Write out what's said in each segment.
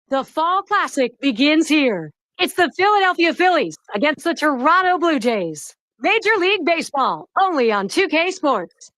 The Fall Classic begins here. It's the Philadelphia Phillies against the Toronto Blue Jays. Major League Baseball, only on 2K Sports.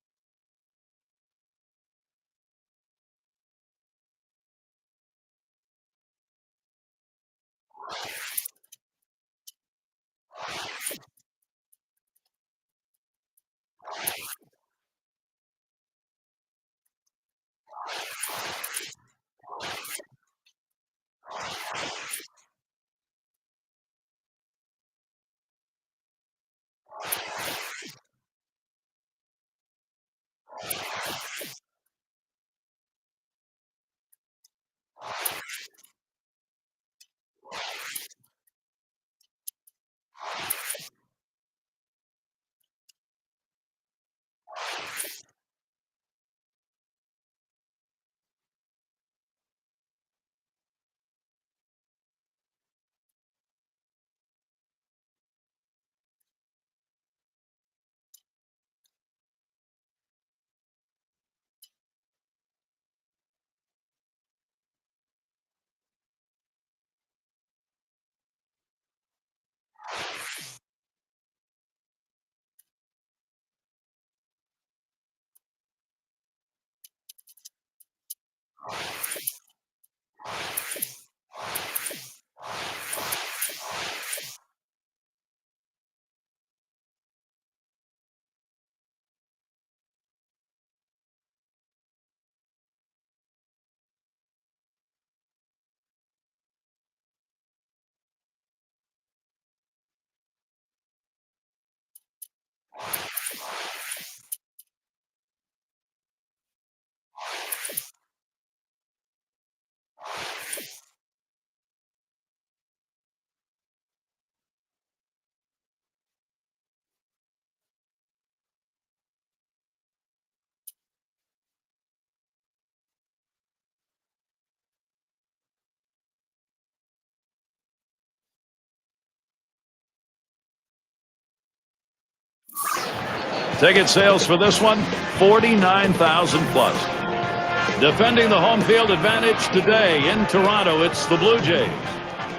Ticket sales for this one, 49,000 plus. Defending the home field advantage today in Toronto, it's the Blue Jays.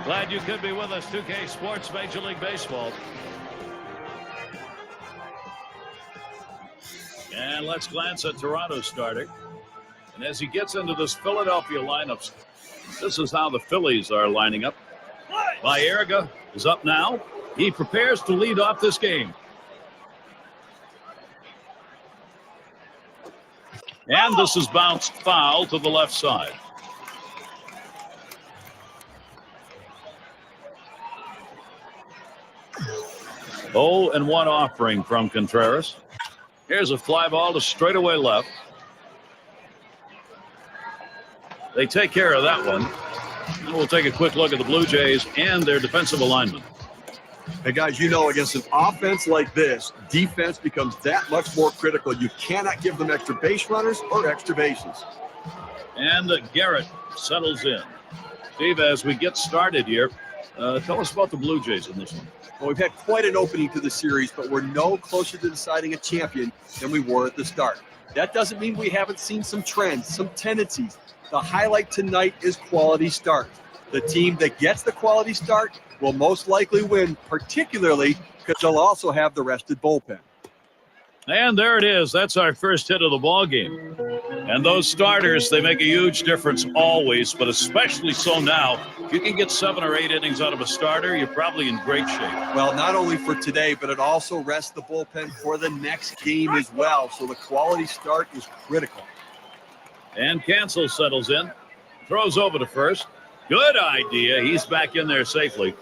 Glad you could be with us, 2K Sports Major League Baseball. And let's glance at Toronto's starter. And as he gets into this Philadelphia lineup, this is how the Phillies are lining up. Baerga is up now. He prepares to lead off this game. And this is bounced foul to the left side. Oh, and one offering from Contreras. Here's a fly ball to straightaway left. They take care of that one. And we'll take a quick look at the Blue Jays and their defensive alignment. Hey, guys, you know, against an offense like this, defense becomes that much more critical. You cannot give them extra base runners or extra bases. And Garrett settles in. Steve, as we get started here, tell us about the Blue Jays in this one. Well, we've had quite an opening to the series, but we're no closer to deciding a champion than we were at the start. That doesn't mean we haven't seen some trends, some tendencies. The highlight tonight is quality start. The team that gets the quality start will most likely win, particularly because they'll also have the rested bullpen. And there it is. That's our first hit of the ball game. And those starters, they make a huge difference always, but especially so now. If you can get 7 or 8 innings out of a starter, you're probably in great shape. Well, not only for today, but it also rests the bullpen for the next game as well. So the quality start is critical. And Cancel settles in, throws over to first. Good idea. He's back in there safely.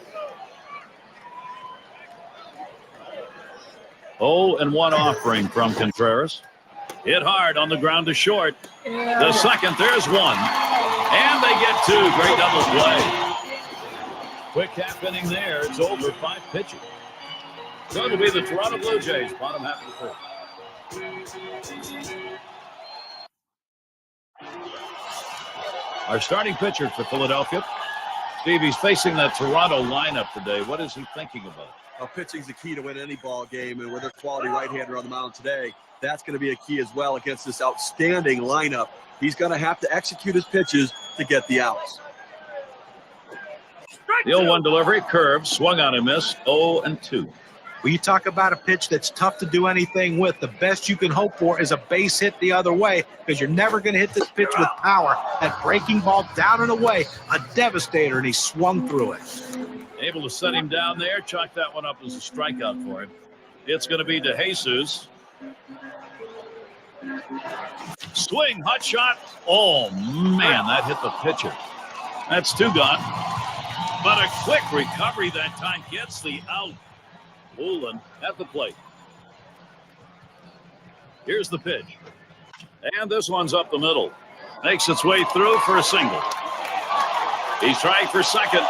Oh, and one offering from Contreras. Hit hard on the ground to short. The second, there's one. And they get 2. Great double play. Quick half inning there. It's over 5 pitches. So it'll be the Toronto Blue Jays, bottom half of the 4th. Our starting pitcher for Philadelphia. Steve, he's facing that Toronto lineup today. What is he thinking about? Well, pitching's the key to win any ball game, and with a quality right-hander on the mound today, that's going to be a key as well against this outstanding lineup. He's going to have to execute his pitches to get the outs. The 0-1 delivery, curve, swung on and missed, 0-2. Well, you talk about a pitch that's tough to do anything with. The best you can hope for is a base hit the other way, because you're never going to hit this pitch with power. That breaking ball down and away, a devastator, and he swung through it. Able to set him down there, chalk that one up as a strikeout for him. It's going to be to Jesus. Swing, hot shot. Oh, man, that hit the pitcher. That's 2 gone. But a quick recovery that time gets the out. Woolen at the plate. Here's the pitch. And this one's up the middle. Makes its way through for a single. He's trying for second.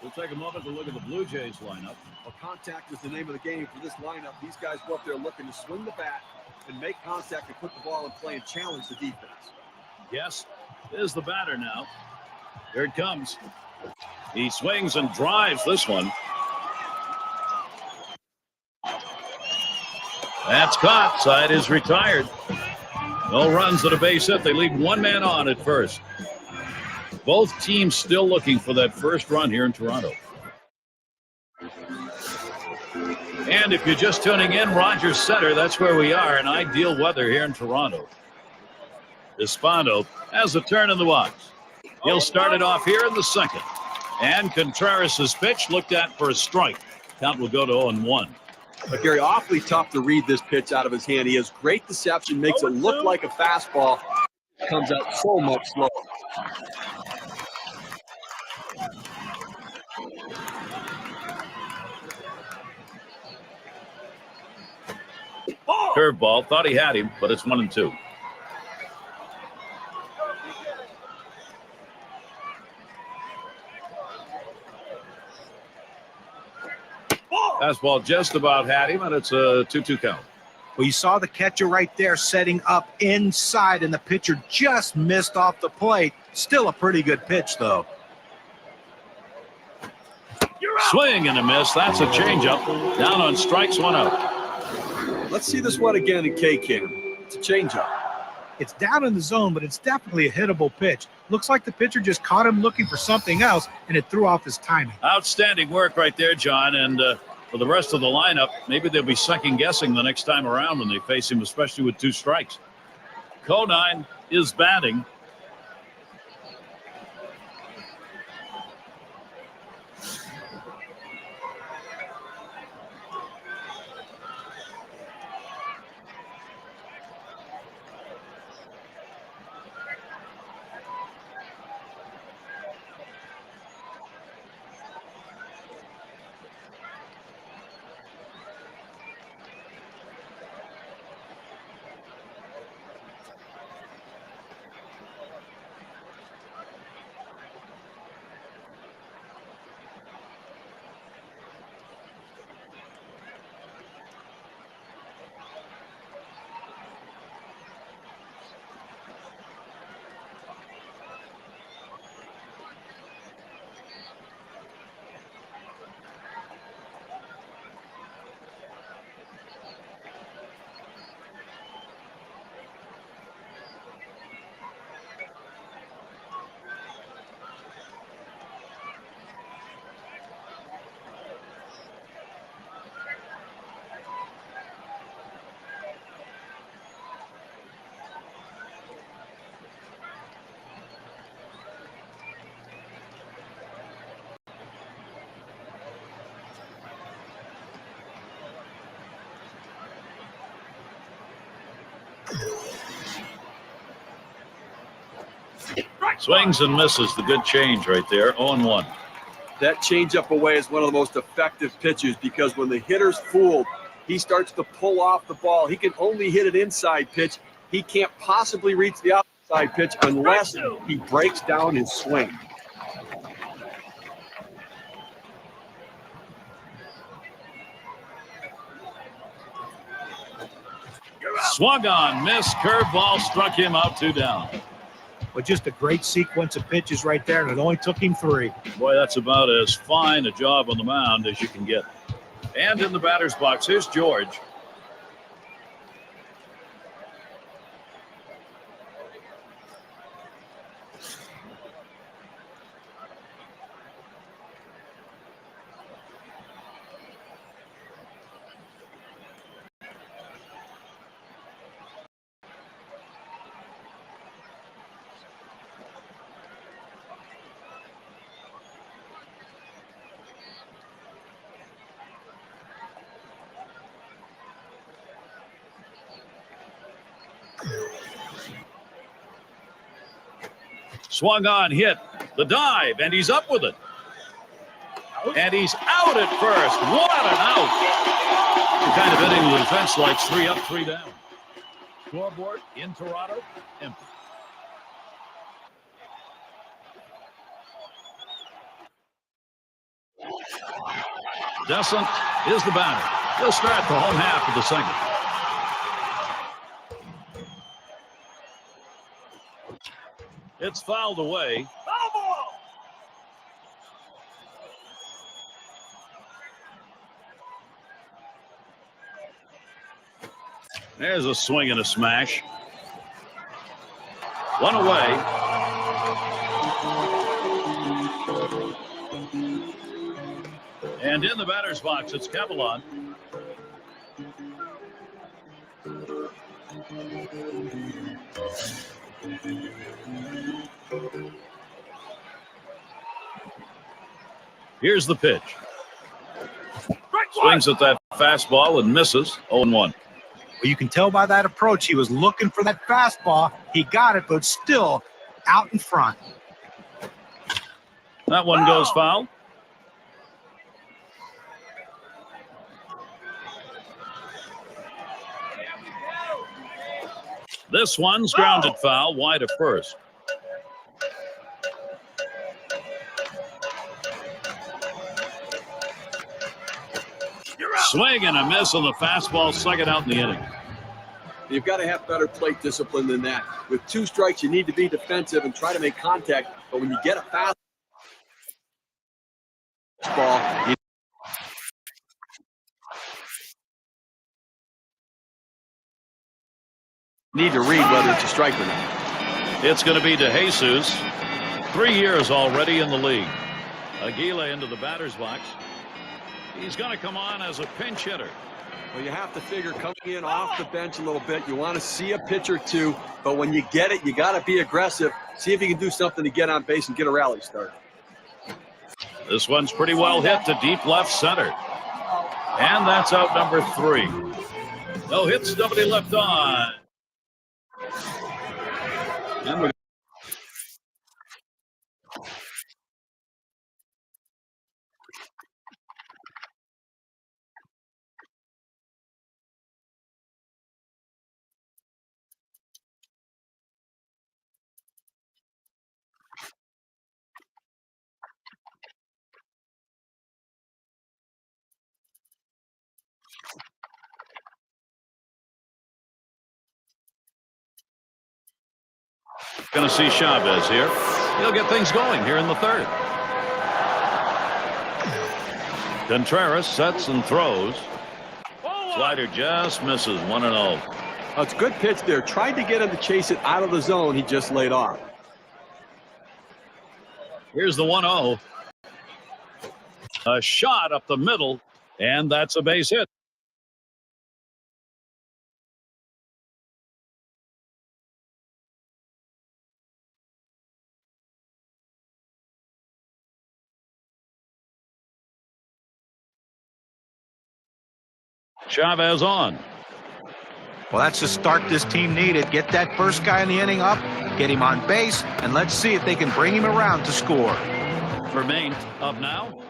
We'll take a moment to look at the Blue Jays lineup. Well, contact is the name of the game for this lineup. These guys go up there looking to swing the bat and make contact and put the ball in play and challenge the defense. Yes, is the batter now. Here it comes. He swings and drives this one. That's caught. Side is retired. No runs at a base hit. They leave 1 man on at first. Both teams still looking for that first run here in Toronto. And if you're just tuning in, Rogers Center, that's where we are in ideal weather here in Toronto. Espanto has a turn in the box. He'll start it off here in the second. And Contreras' pitch looked at for a strike. Count will go to 0-1. But Gary, awfully tough to read this pitch out of his hand. He has great deception, makes it look like a fastball. Comes out so much slower. Curveball, thought he had him, but it's 1-2. Fastball just about had him, and it's a 2-2 count. Well, you saw the catcher right there setting up inside, and the pitcher just missed off the plate. Still a pretty good pitch, though. Swing and a miss. That's a changeup. Down on strikes, 1 out. Let's see this one again in K-Cam. It's a changeup. It's down in the zone, but it's definitely a hittable pitch. Looks like the pitcher just caught him looking for something else, and it threw off his timing. Outstanding work right there, John. And for the rest of the lineup, maybe they'll be second-guessing the next time around when they face him, especially with 2 strikes. Conine is batting. Swings and misses. The good change right there. 0-1. That changeup away is one of the most effective pitches because when the hitter's fooled, he starts to pull off the ball. He can only hit an inside pitch. He can't possibly reach the outside pitch unless he breaks down his swing. Swung on, missed, curveball, struck him out, 2 down. But just a great sequence of pitches right there, and it only took him 3. Boy, that's about as fine a job on the mound as you can get. And in the batter's box, here's George. Swung on, hit, the dive, and he's up with it. And he's out at first. What an out. The kind of inning the defense likes. 3 up, 3 down. Scoreboard in Toronto, empty. Descent is the batter. He'll start the home half of the second. It's fouled away. There's a swing and a smash. One away. And in the batter's box, it's Cavalon. Here's the pitch. Swings at that fastball and misses. 0-1. Well, you can tell by that approach, he was looking for that fastball. He got it, but still out in front. That one goes foul. This one's grounded foul, wide of first. Swing and a miss on the fastball, second out in the inning. You've got to have better plate discipline than that. With 2 strikes, you need to be defensive and try to make contact. But when you get a fastball, you need to read whether it's a strike or not. It's going to be DeJesus. 3 years already in the league. Aguila into the batter's box. He's going to come on as a pinch hitter. Well, you have to figure coming in off the bench a little bit. You want to see a pitch or two, but when you get it, you got to be aggressive. See if you can do something to get on base and get a rally started. This one's pretty well hit to deep left center. And that's out number 3. No hits, nobody left on. And we're going to see Chavez here. He'll get things going here in the 3rd. Contreras sets and throws. Slider just misses. 1-0. It's a good pitch there. Tried to get him to chase it out of the zone. He just laid off. Here's the 1-0. A shot up the middle, and that's a base hit. Chavez on. Well, that's the start this team needed. Get that first guy in the inning up, get him on base, and let's see if they can bring him around to score. Remain up now.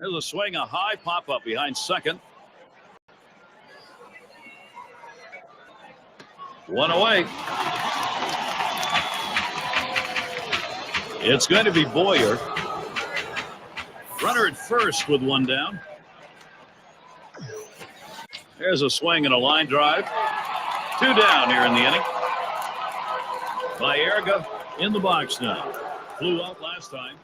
There's a swing, a high pop-up behind second. 1 away. It's going to be Boyer. Runner at first with 1 down. There's a swing and a line drive. 2 down here in the inning. Baerga in the box now. Flew out last time.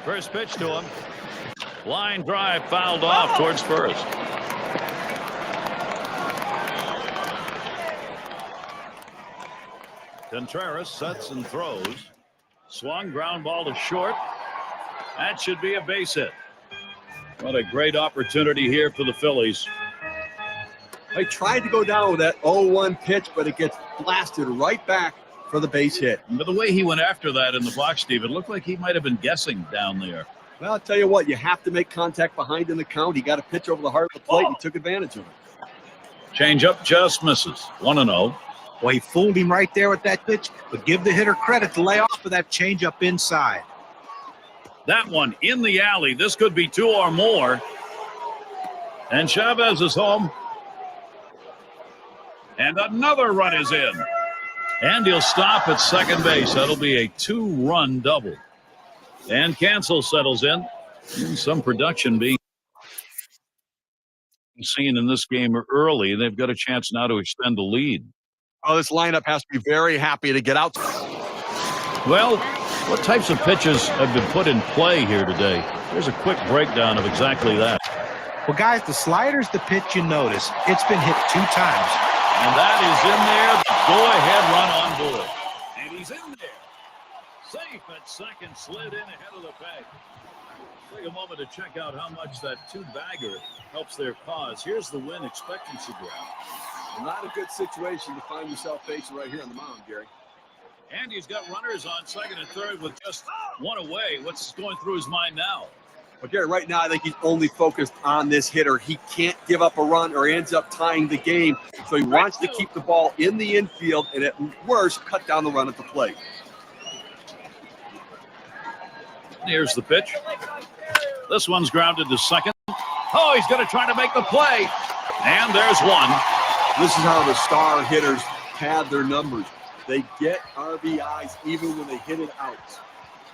First pitch to him. Line drive fouled off towards first. Contreras sets and throws. Swung, ground ball to short. That should be a base hit. What a great opportunity here for the Phillies. They tried to go down with that 0-1 pitch, but it gets blasted right back for the base hit. But the way he went after that in the box, Steve, it looked like he might have been guessing down there. Well, I'll tell you what, you have to make contact behind in the count. He got a pitch over the heart of the plate. He took advantage of it. Change up just misses. 1-0. Well, he fooled him right there with that pitch, but give the hitter credit to lay off of that changeup inside. That one in the alley. This could be two or more. And Chavez is home. And another run is in. And he'll stop at second base. That'll be a 2-run double. And Cancel settles in. And some production being seen in this game early. They've got a chance now to extend the lead. Oh, this lineup has to be very happy to get out. Well, what types of pitches have been put in play here today? Here's a quick breakdown of exactly that. Well, guys, the slider's the pitch you notice. It's been hit 2 times. And that is in there. The go-ahead run on board. And he's in there. Safe at second, slid in ahead of the bag. Take a moment to check out how much that 2-bagger helps their cause. Here's the win expectancy graph. Not a good situation to find yourself facing right here on the mound, Gary. And he's got runners on second and third with just one away. What's going through his mind now? But Gary, right now I think he's only focused on this hitter. He can't give up a run or ends up tying the game. So he wants to keep the ball in the infield and at worst cut down the run at the plate. Here's the pitch. This one's grounded to second. Oh, he's going to try to make the play. And there's one. This is how the star hitters pad their numbers. They get RBIs even when they hit it out.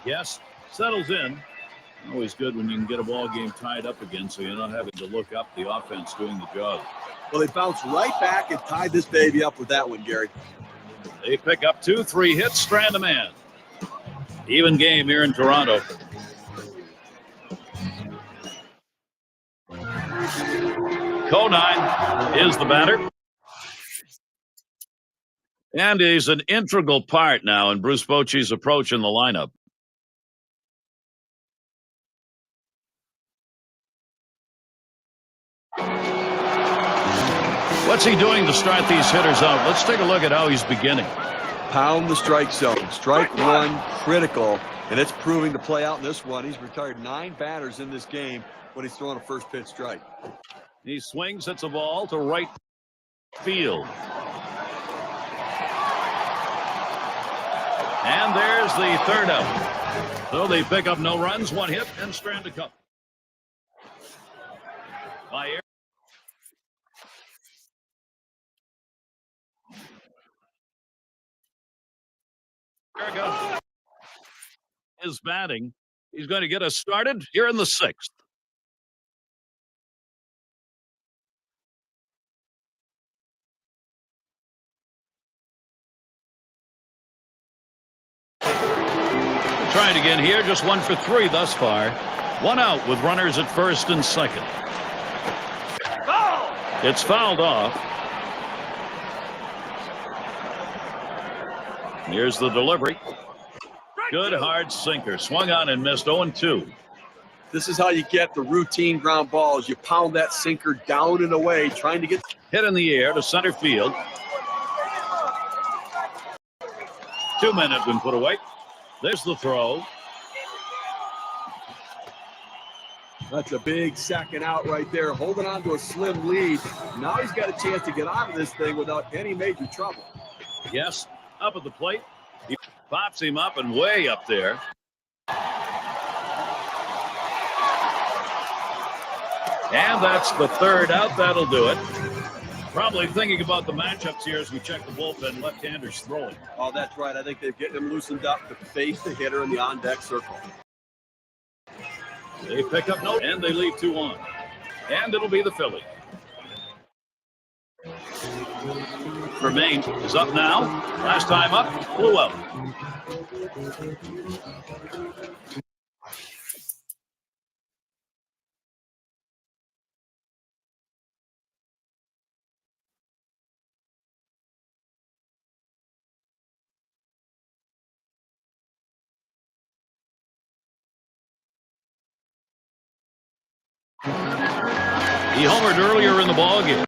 Yes, settles in. Always good when you can get a ball game tied up again so you're not having to look up the offense doing the job. Well, they bounced right back and tied this baby up with that one, Gary. They pick up 2-3 hits, strand a man. Even game here in Toronto. Conine is the batter. And he's an integral part now in Bruce Bochy's approach in the lineup. What's he doing to start these hitters out? Let's take a look at how he's beginning. Pound the strike zone. Strike one, critical, and it's proving to play out in this one. He's retired 9 batters in this game when he's throwing a first pitch strike. He swings, hits a ball to right field. And there's the third out. So they pick up no runs, 1 hit, and strand a couple. By air. Ergo is batting. He's going to get us started here in the 6th. Trying again here, just 1 for 3 thus far. 1 out with runners at first and second. It's fouled off. Here's the delivery. Good hard sinker. Swung on and missed 0-2. This is how you get the routine ground balls. You pound that sinker down and away, trying to get hit in the air to center field. 2 men have been put away. There's the throw. That's a big second out right there, holding on to a slim lead. Now he's got a chance to get out of this thing without any major trouble. Yes, up at the plate. He pops him up and way up there. And that's the third out. That'll do it. Probably thinking about the matchups here as we check the bullpen. Left-handers throwing. Oh, that's right. I think they're getting him loosened up to face the hitter in the on-deck circle. They pick up no, and they leave 2 on. And it'll be the Phillies. Vermain is up now. Last time up, blew out. He homered earlier in the ballgame.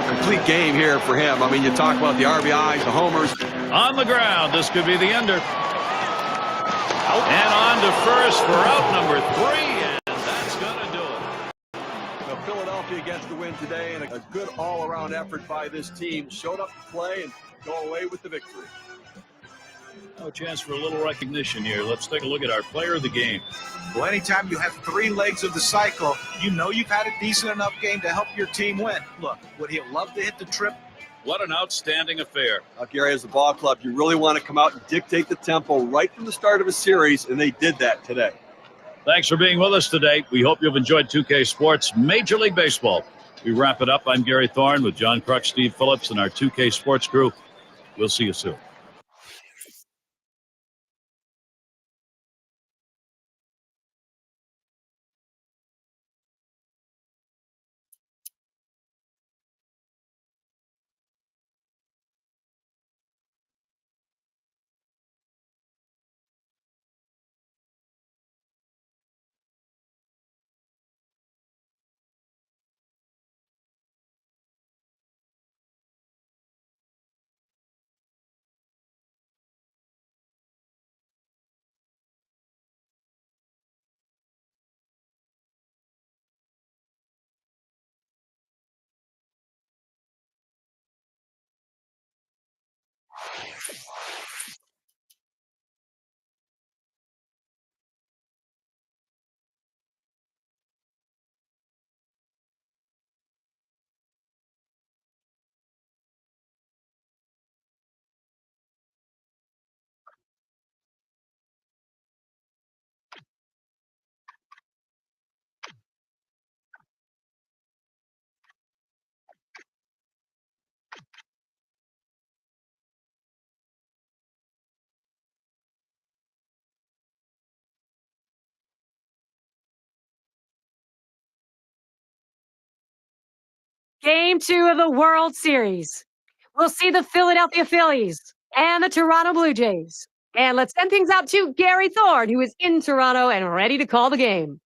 Complete game here for him. I mean, you talk about the RBIs, the homers. On the ground, this could be the ender. And on to first for out number 3, and that's going to do it. Now, Philadelphia gets the win today, and a good all-around effort by this team. Showed up to play and go away with the victory. No chance for a little recognition here. Let's take a look at our player of the game. Well, anytime you have 3 legs of the cycle, you know you've had a decent enough game to help your team win. Look, would he love to hit the trip? What an outstanding affair. Gary, as a ball club, you really want to come out and dictate the tempo right from the start of a series, and they did that today. Thanks for being with us today. We hope you've enjoyed 2K Sports Major League Baseball. We wrap it up. I'm Gary Thorne with John Crux, Steve Phillips, and our 2K Sports crew. We'll see you soon. Game 2 of the World Series. We'll see the Philadelphia Phillies and the Toronto Blue Jays. And let's send things out to Gary Thorne, who is in Toronto and ready to call the game.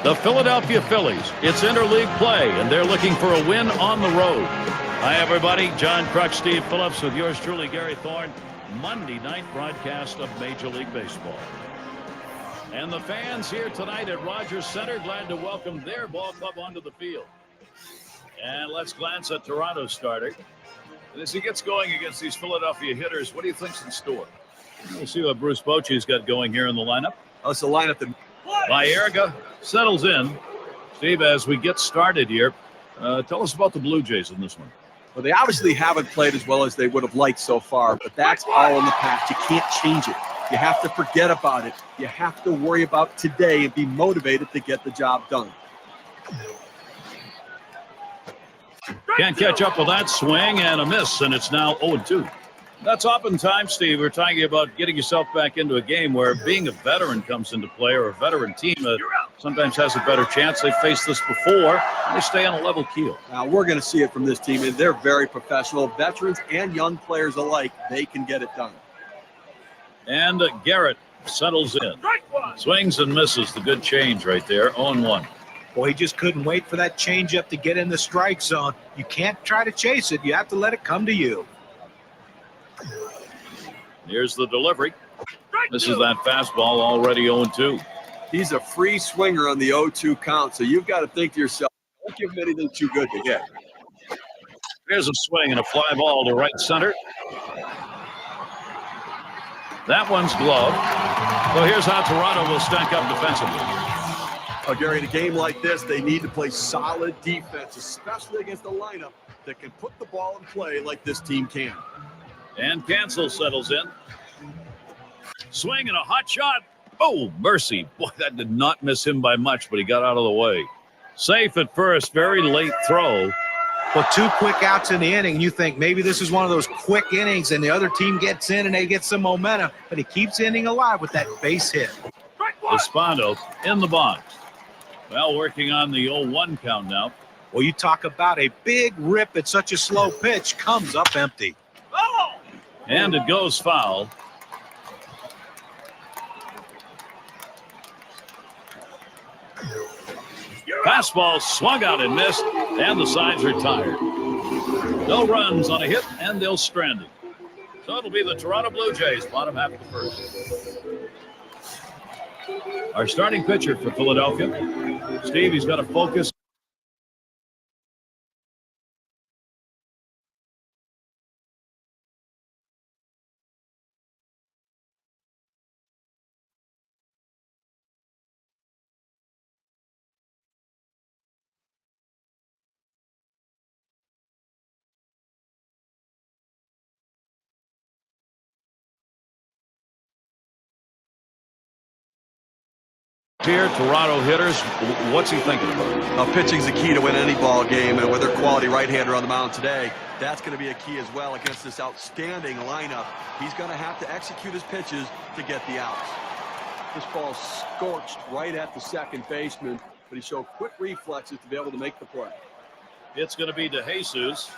The Philadelphia Phillies, it's interleague play, and they're looking for a win on the road. Hi, everybody. John Crutch, Steve Phillips with yours truly, Gary Thorne. Monday night broadcast of Major League Baseball. And the fans here tonight at Rogers Center, glad to welcome their ball club onto the field. And let's glance at Toronto's starter. And as he gets going against these Philadelphia hitters, what do you think's in store? We'll see what Bruce Bochy's got going here in the lineup. That's the lineup that Baerga settles in. Steve, as we get started here, tell us about the Blue Jays in this one. Well, they obviously haven't played as well as they would have liked so far, but that's all in the past. You can't change it. You have to forget about it. You have to worry about today and be motivated to get the job done. Can't catch up with that swing, and a miss, and it's now 0-2. That's oftentimes, Steve, we're talking about getting yourself back into a game where being a veteran comes into play, or a veteran team that sometimes has a better chance. They've faced this before, and they stay on a level keel. Now, we're going to see it from this team, and they're very professional. Veterans and young players alike, they can get it done. And Garrett settles in. Swings and misses. The good change right there, 0-1. Boy, he just couldn't wait for that changeup to get in the strike zone. You can't try to chase it. You have to let it come to you. Here's the delivery. This is that fastball, already 0-2. He's a free swinger on the 0-2 count, so you've got to think to yourself, don't give him anything too good to get. Here's a swing and a fly ball to right center. That one's gloved. So here's how Toronto will stack up defensively. Oh, Gary, in a game like this, they need to play solid defense, especially against a lineup that can put the ball in play like this team can. And Cancel settles in. Swing and a hot shot. Oh, mercy. Boy, that did not miss him by much, but he got out of the way. Safe at first. Very late throw. But 2 quick outs in the inning, you think maybe this is one of those quick innings and the other team gets in and they get some momentum, but he keeps the inning alive with that base hit. Espondo in the box. Well, working on the 0-1 count now. Well, you talk about a big rip at such a slow pitch, comes up empty. And it goes foul. Fastball swung out and missed, and the sides are tired. No runs on a hit, and they'll strand it. So it'll be the Toronto Blue Jays, bottom half of the first. Our starting pitcher for Philadelphia, Steve, he's got to focus. Here, Toronto hitters, what's he thinking about? Pitching's the key to win any ball game, and with their quality right-hander on the mound today, that's going to be a key as well against this outstanding lineup. He's going to have to execute his pitches to get the outs. This ball scorched right at the second baseman, but he showed quick reflexes to be able to make the play. It's going to be DeJesus.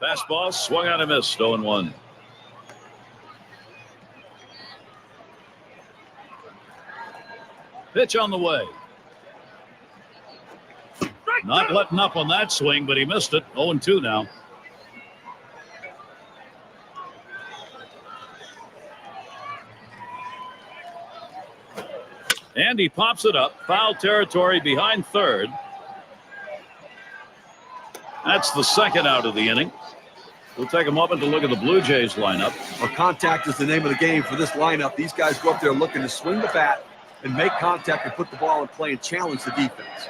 Fastball swung out and missed, 0-1. Pitch on the way. Not letting up on that swing, but he missed it. 0-2 now. And he pops it up. Foul territory behind third. That's the second out of the inning. We'll take a moment to look at the Blue Jays lineup. Well, contact is the name of the game for this lineup. These guys go up there looking to swing the bat and make contact and put the ball in play and challenge the defense.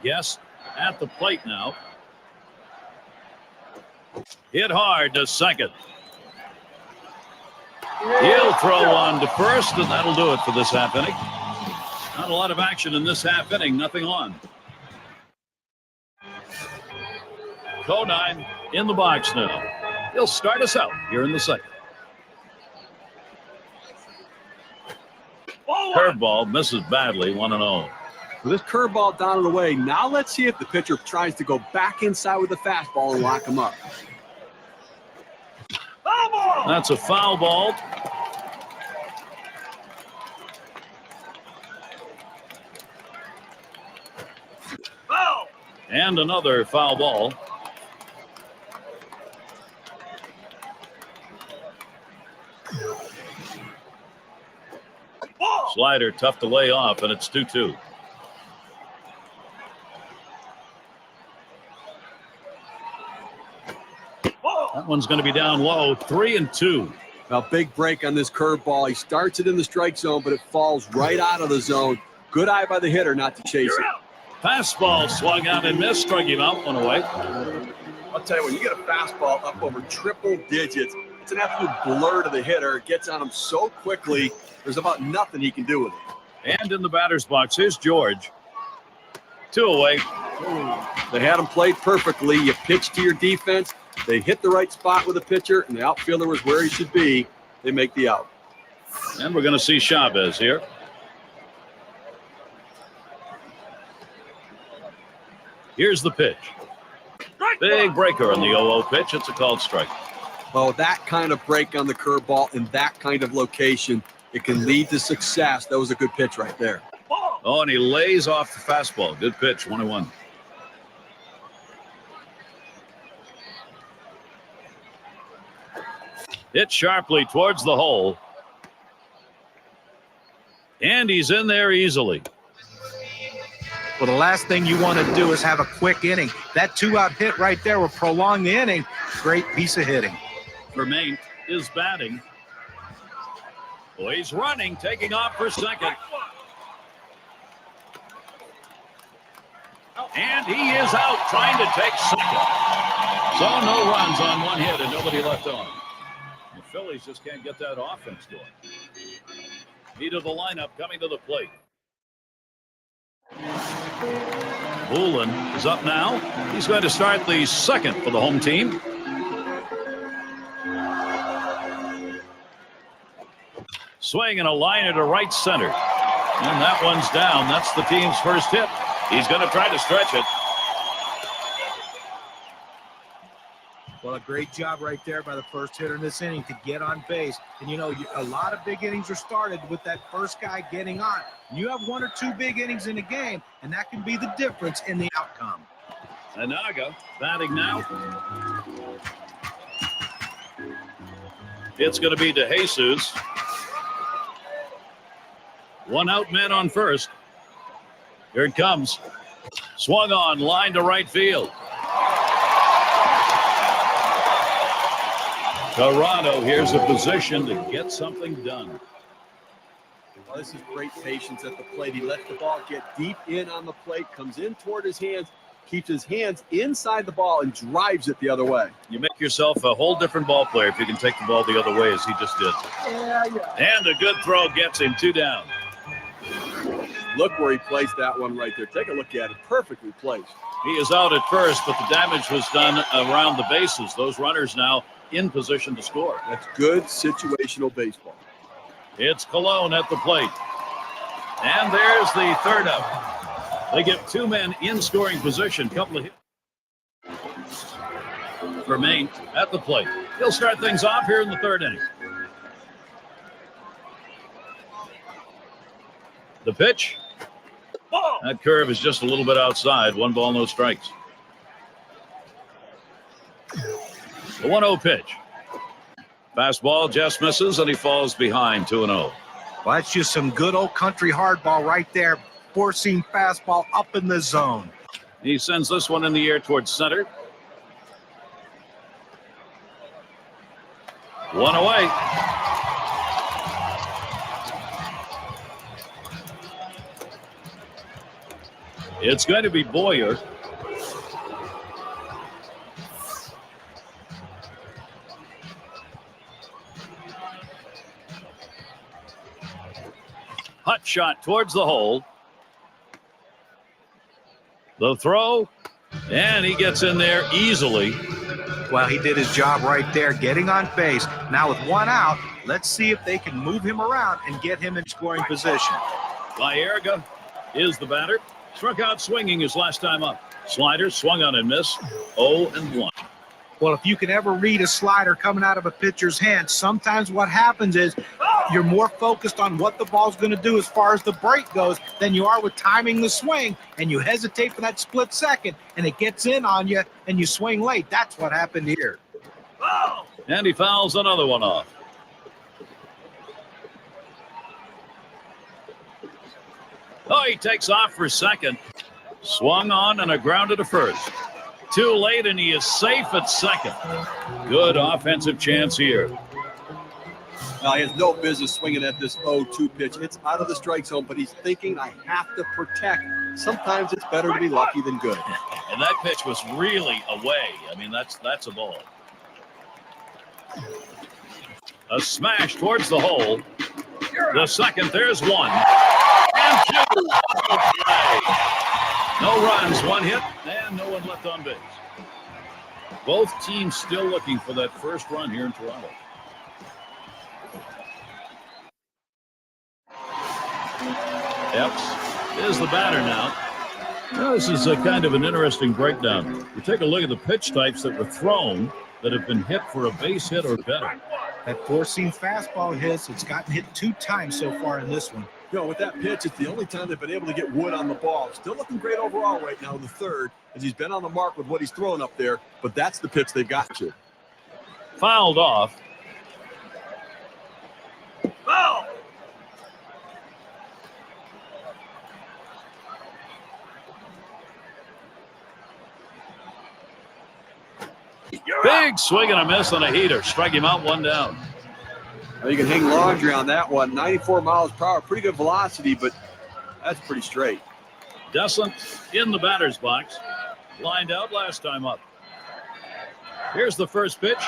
Yes, at the plate now. Hit hard to second. He'll throw on to first, and that'll do it for this half inning. Not a lot of action in this half inning, nothing on. Conine in the box now. He'll start us out here in the second. Curveball misses badly, 1-0. With this curveball down and away, now let's see if the pitcher tries to go back inside with the fastball and lock him up. That's a foul ball. And another foul ball. Slider tough to lay off, and it's 2-2. That one's going to be down low, 3-2. Now, big break on this curveball. He starts it in the strike zone, but it falls right out of the zone. Good eye by the hitter not to chase it. Fastball swung out and missed. Struck him out, one away. I'll tell you, when you get a fastball up over triple digits, it's an absolute blur to the hitter. It gets on him so quickly, there's about nothing he can do with it. And in the batter's box, here's George. 2 away. They had him played perfectly. You pitch to your defense. They hit the right spot with the pitcher, and the outfielder was where he should be. They make the out. And we're going to see Chavez here. Here's the pitch. Big breaker on the 0-0 pitch. It's a called strike. Well, that kind of break on the curveball in that kind of location, it can lead to success. That was a good pitch right there. Oh, and he lays off the fastball. Good pitch, 1-1. Hit sharply towards the hole. And he's in there easily. Well, the last thing you want to do is have a quick inning. That 2-out hit right there will prolong the inning. Great piece of hitting. Vermain is batting. Oh, he's running, taking off for second. And he is out trying to take second. So no runs on one hit and nobody left on. The Phillies just can't get that offense going. Heat of the lineup coming to the plate. Bullen is up now. He's going to start the second for the home team. Swing and a liner to right center. And that one's down. That's the team's first hit. He's going to try to stretch it. Well, a great job right there by the first hitter in this inning to get on base. And, you know, a lot of big innings are started with that first guy getting on. And you have 1 or 2 big innings in a game, and that can be the difference in the outcome. Anaga batting now. It's going to be DeJesus. 1 out, man on first. Here it comes. Swung on, line to right field. Toronto here's a position to get something done. Well, this is great patience at the plate. He lets the ball get deep in on the plate, comes in toward his hands, keeps his hands inside the ball, and drives it the other way. You make yourself a whole different ball player if you can take the ball the other way as he just did. Yeah. And a good throw gets him 2 down. Look where he placed that one right there. Take a look at it. Perfectly placed. He is out at first, but the damage was done around the bases. Those runners now in position to score. That's good situational baseball. It's Colon at the plate. And there's the third out. They get 2 men in scoring position. Couple of hits. Vermain at the plate. He'll start things off here in the 3rd inning. The pitch. That curve is just a little bit outside. 1 ball, no strikes. The 1-0 pitch. Fastball just misses, and he falls behind 2-0. Well, that's just some good old country hardball right there. Four-seam fastball up in the zone. He sends this one in the air towards center. 1 away. It's going to be Boyer. Hot shot towards the hole. The throw, and he gets in there easily. Well, he did his job right there, getting on base. Now with 1 out, let's see if they can move him around and get him in scoring position. Baerga is the batter. Struck out swinging his last time up. Slider swung on and missed. 0-1. Well, if you can ever read a slider coming out of a pitcher's hand, sometimes what happens is you're more focused on what the ball's going to do as far as the break goes than you are with timing the swing, and you hesitate for that split second, and it gets in on you, and you swing late. That's what happened here. And he fouls another one off. Oh, he takes off for second. Swung on and a grounded to first. Too late, and he is safe at second. Good offensive chance here. He has no business swinging at this 0-2 pitch. It's out of the strike zone, but he's thinking, I have to protect sometimes it's better to be lucky than good. And that pitch was really away. I mean, that's a ball. A smash towards the hole. The second, there's one. And two. No runs, one hit, and no one left on base. Both teams still looking for that first run here in Toronto. Epps is the batter now. Now, this is a kind of an interesting breakdown. You take a look at the pitch types that were thrown that have been hit for a base hit or better. That four-seam fastball hits. It's gotten hit 2 times so far in this one. You know, with that pitch, it's the only time they've been able to get Wood on the ball. Still looking great overall right now in the third, as he's been on the mark with what he's throwing up there, but that's the pitch they've got to. Fouled off. Foul! Big swing and a miss on a heater. Strike him out, 1 down. Now you can hang laundry on that one. 94 miles per hour, pretty good velocity, but that's pretty straight. Descent in the batter's box. Lined out last time up. Here's the first pitch.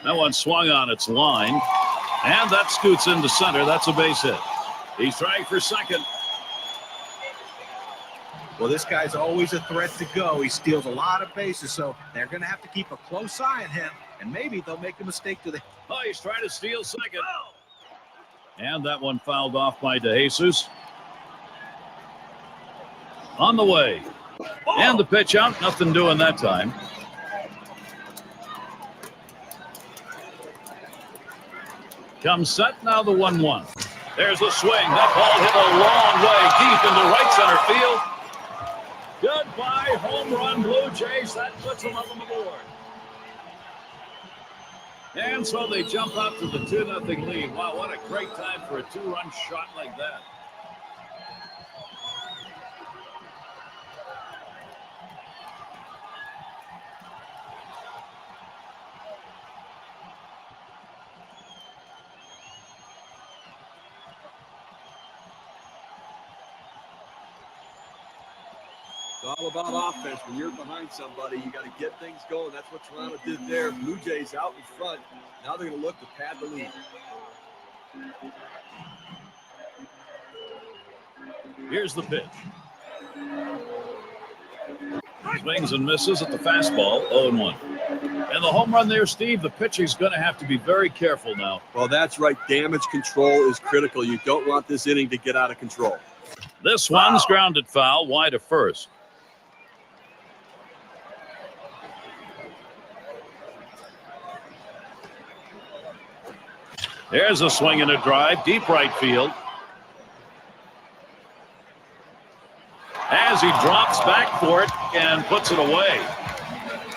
That one swung on its line. And that scoots into center. That's a base hit. He's trying for second. Well, this guy's always a threat to go. He steals a lot of bases, so they're going to have to keep a close eye on him, and maybe they'll make a mistake to the... Oh, he's trying to steal second. And that one fouled off by DeJesus. On the way. And the pitch out. Nothing doing that time. Comes set, now the 1-1. There's a swing. That ball hit a long way deep into right center field. Goodbye, home run, Blue Jays. That puts them up on the board. And so they jump up to the 2-0 lead. Wow, what a great time for a 2-run shot like that. It's all about offense. When you're behind somebody, you got to get things going. That's what Toronto did there. Blue Jays out in front. Now they're going to look to pad the lead. Here's the pitch. Swings and misses at the fastball, 0-1. And the home run there, Steve, the pitching's going to have to be very careful now. Well, that's right. Damage control is critical. You don't want this inning to get out of control. This one's grounded foul, wide of first. There's a swing and a drive, deep right field. As he drops back for it and puts it away.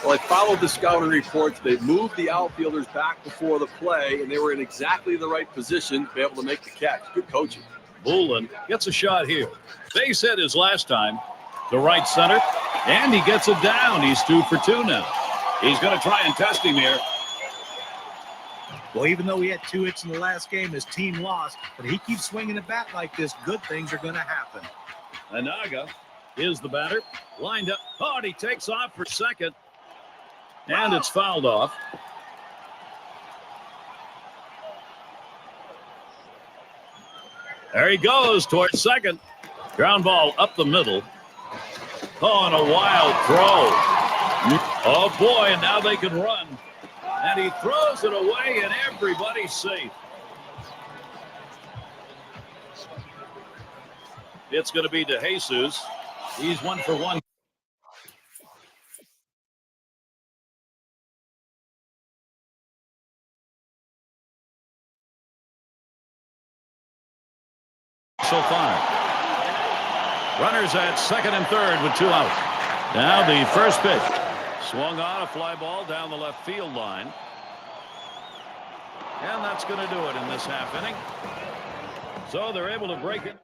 Well, I followed the scouting reports. They moved the outfielders back before the play, and they were in exactly the right position to be able to make the catch. Good coaching. Bullen gets a shot here. Base hit his last time to right center, and he gets it down. He's 2 for 2 now. He's going to try and test him here. Well, even though he had 2 hits in the last game, his team lost, but he keeps swinging the bat like this, good things are going to happen. Anaga is the batter. Lined up. Oh, and he takes off for second. And it's fouled off. There he goes towards second. Ground ball up the middle. Oh, and a wild throw. Oh, boy, and now they can run. And he throws it away, and everybody's safe. It's going to be DeJesus. He's 1 for 1. So far. Runners at second and third with 2 out. Now the first pitch. Swung on, a fly ball down the left field line. And that's going to do it in this half inning. So they're able to break it.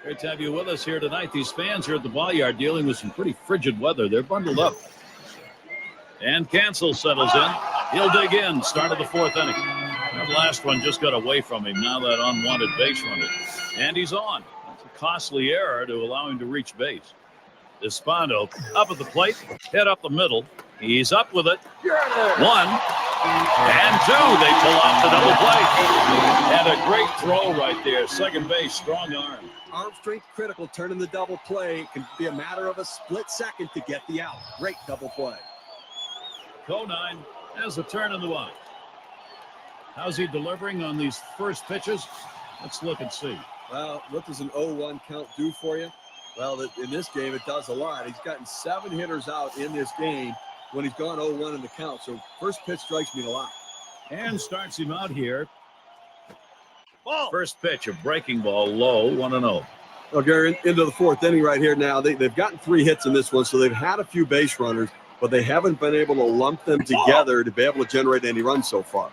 Great to have you with us here tonight. These fans here at the ball yard dealing with some pretty frigid weather. They're bundled up. And Cancel settles in. He'll dig in. Start of the 4th inning. Now That last one just got away from him. Now that unwanted base runner. And he's on. That's a costly error to allow him to reach base. Despando up at the plate, hit up the middle. He's up with it. 1 and 2. They pull off the double play. And a great throw right there. Second base, strong arm. Arm strength critical, turning the double play. It can be a matter of a split second to get the out. Great double play. Conine has a turn in the one. How's he delivering on these first pitches? Let's look and see. Well, what does an 0-1 count do for you? Well, in this game, it does a lot. He's gotten 7 hitters out in this game when he's gone 0-1 in the count. So first pitch strikes me a lot. And starts him out here. First pitch, a breaking ball, low, 1-0. Well, Gary, into the 4th inning right here now. They've gotten 3 hits in this one, so they've had a few base runners, but they haven't been able to lump them together to be able to generate any runs so far.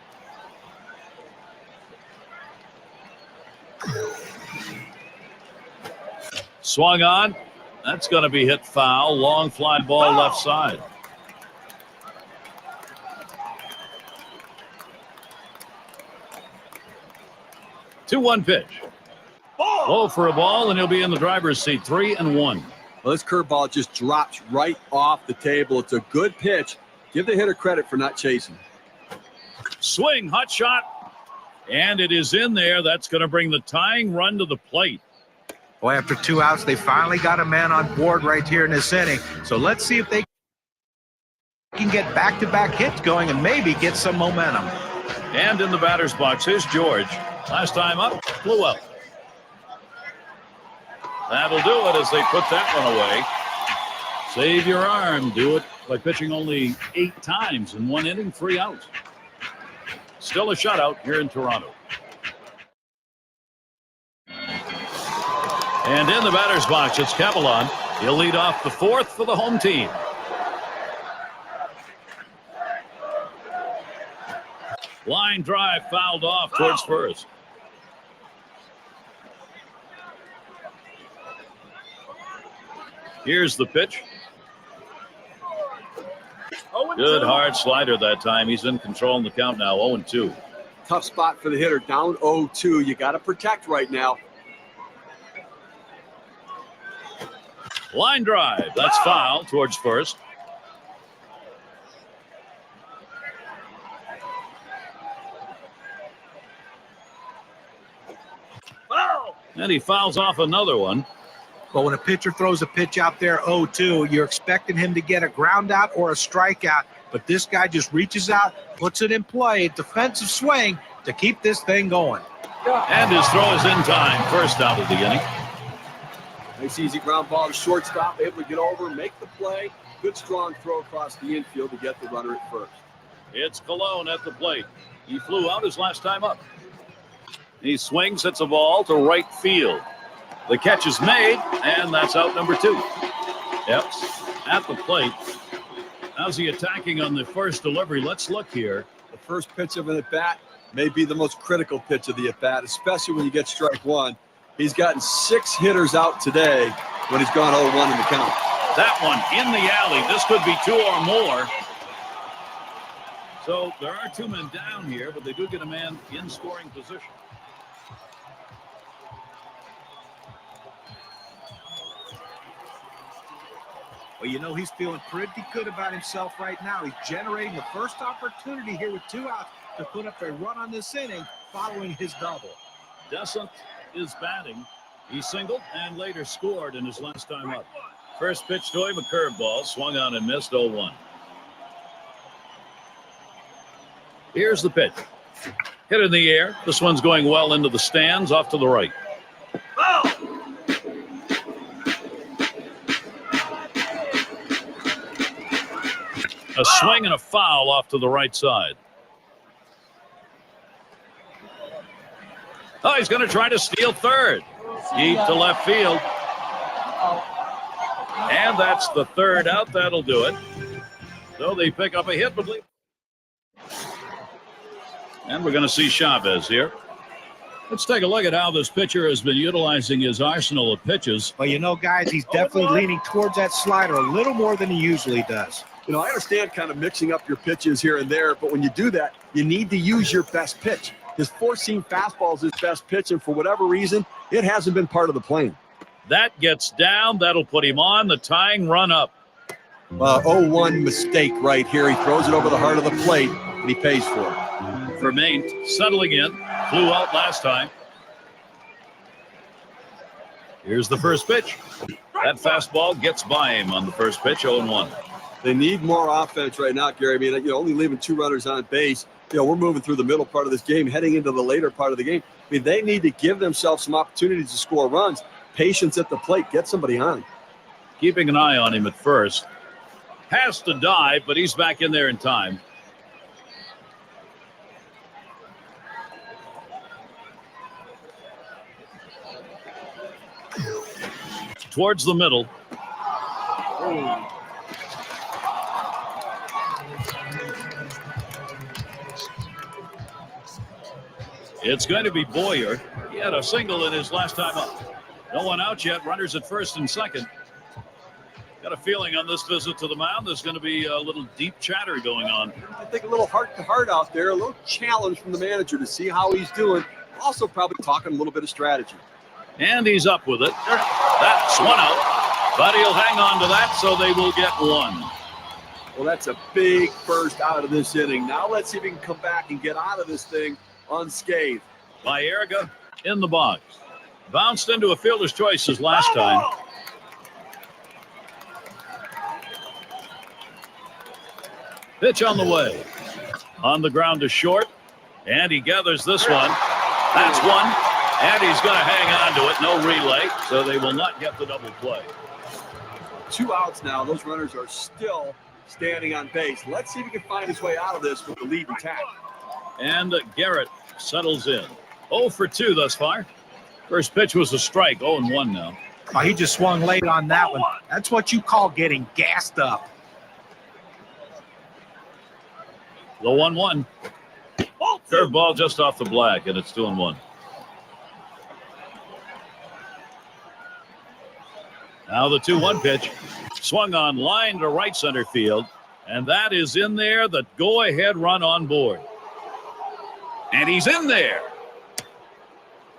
Swung on. That's going to be hit foul. Long fly ball left side. Two 1 pitch. Low for a ball, and he'll be in the driver's seat. 3-1. Well, this curveball just drops right off the table. It's a good pitch. Give the hitter credit for not chasing. Swing, hot shot, and it is in there. That's going to bring the tying run to the plate. Boy, after 2 outs, they finally got a man on board right here in this inning. So let's see if they can get back-to-back hits going and maybe get some momentum. And in the batter's box, here's George. Last time up, flew out. That'll do it as they put that one away. Save your arm. Do it by pitching only 8 times in 1 inning, 3 outs. Still a shutout here in Toronto. And in the batter's box, it's Cavalon. He'll lead off the 4th for the home team. Line drive fouled off towards first. Here's the pitch. Good hard slider that time. He's in control in the count now, 0-2. Tough spot for the hitter, down 0-2. You got to protect right now. Line drive. That's foul towards first. And he fouls off another one. But when a pitcher throws a pitch out there 0-2, you're expecting him to get a ground out or a strikeout. But this guy just reaches out, puts it in play, defensive swing to keep this thing going. And his throw is in time. First out of the inning. Nice easy ground ball to shortstop, able to get over, make the play. Good strong throw across the infield to get the runner at first. It's Colon at the plate. He flew out his last time up. He swings, hits a ball to right field. The catch is made, and that's out number 2. Yep, at the plate. How's he attacking on the first delivery? Let's look here. The first pitch of an at-bat may be the most critical pitch of the at-bat, especially when you get strike 1. He's gotten 6 hitters out today when he's gone 0-1 in the count. That one in the alley. This could be 2 or more. So there are 2 men down here, but they do get a man in scoring position. Well, you know, he's feeling pretty good about himself right now. He's generating the first opportunity here with 2 outs to put up a run on this inning following his double. Descent is batting. He singled and later scored in his last time up. First pitch to him, a curveball, swung on and missed 0-1. Here's the pitch. Hit in the air. This one's going well into the stands, off to the right. A swing and a foul off to the right side. Oh, he's going to try to steal third. Deep to left field. And that's the 3rd out. That'll do it. So they pick up a hit, but and we're going to see Chavez here. Let's take a look at how this pitcher has been utilizing his arsenal of pitches. Well, you know, guys, he's definitely leaning towards that slider a little more than he usually does. You know, I understand kind of mixing up your pitches here and there, but when you do that, you need to use your best pitch. His four-seam fastball is his best pitch, and for whatever reason, it hasn't been part of the plan. That gets down. That'll put him on the tying run up. 0-1 mistake right here. He throws it over the heart of the plate, and he pays for it. Vermaint settling in. Flew out last time. Here's the first pitch. That fastball gets by him on the first pitch, 0-1. They need more offense right now, Gary. I mean, only leaving 2 runners on base. We're moving through the middle part of this game, heading into the later part of the game. I mean, they need to give themselves some opportunities to score runs. Patience at the plate. Get somebody on. Keeping an eye on him at first. Has to dive, but he's back in there in time. Towards the middle. It's going to be Boyer. He had a single in his last time up. No one out yet. Runners at first and second. Got a feeling on this visit to the mound there's going to be a little deep chatter going on. I think a little heart-to-heart out there, a little challenge from the manager to see how he's doing. Also probably talking a little bit of strategy. And he's up with it. That's one out, but he'll hang on to that, so they will get one. Well, that's a big first out of this inning. Now let's see if he can come back and get out of this thing unscathed. Baerga in the box. Bounced into a fielder's choice his last time. Pitch on the way. On the ground to short. And he gathers this one. That's one. And he's going to hang on to it. No relay. So they will not get the double play. 2 outs now. Those runners are still standing on base. Let's see if he can find his way out of this with the lead intact. And Garrett settles in. 0 for 2 thus far. First pitch was a strike. 0-1 now. Oh, he just swung late on that one. That's what you call getting gassed up. The 1-1. Curveball just off the black, and it's 2-1. Now the 2-1 pitch. Swung on line to right center field. And that is in there. The go-ahead run on board. And he's in there.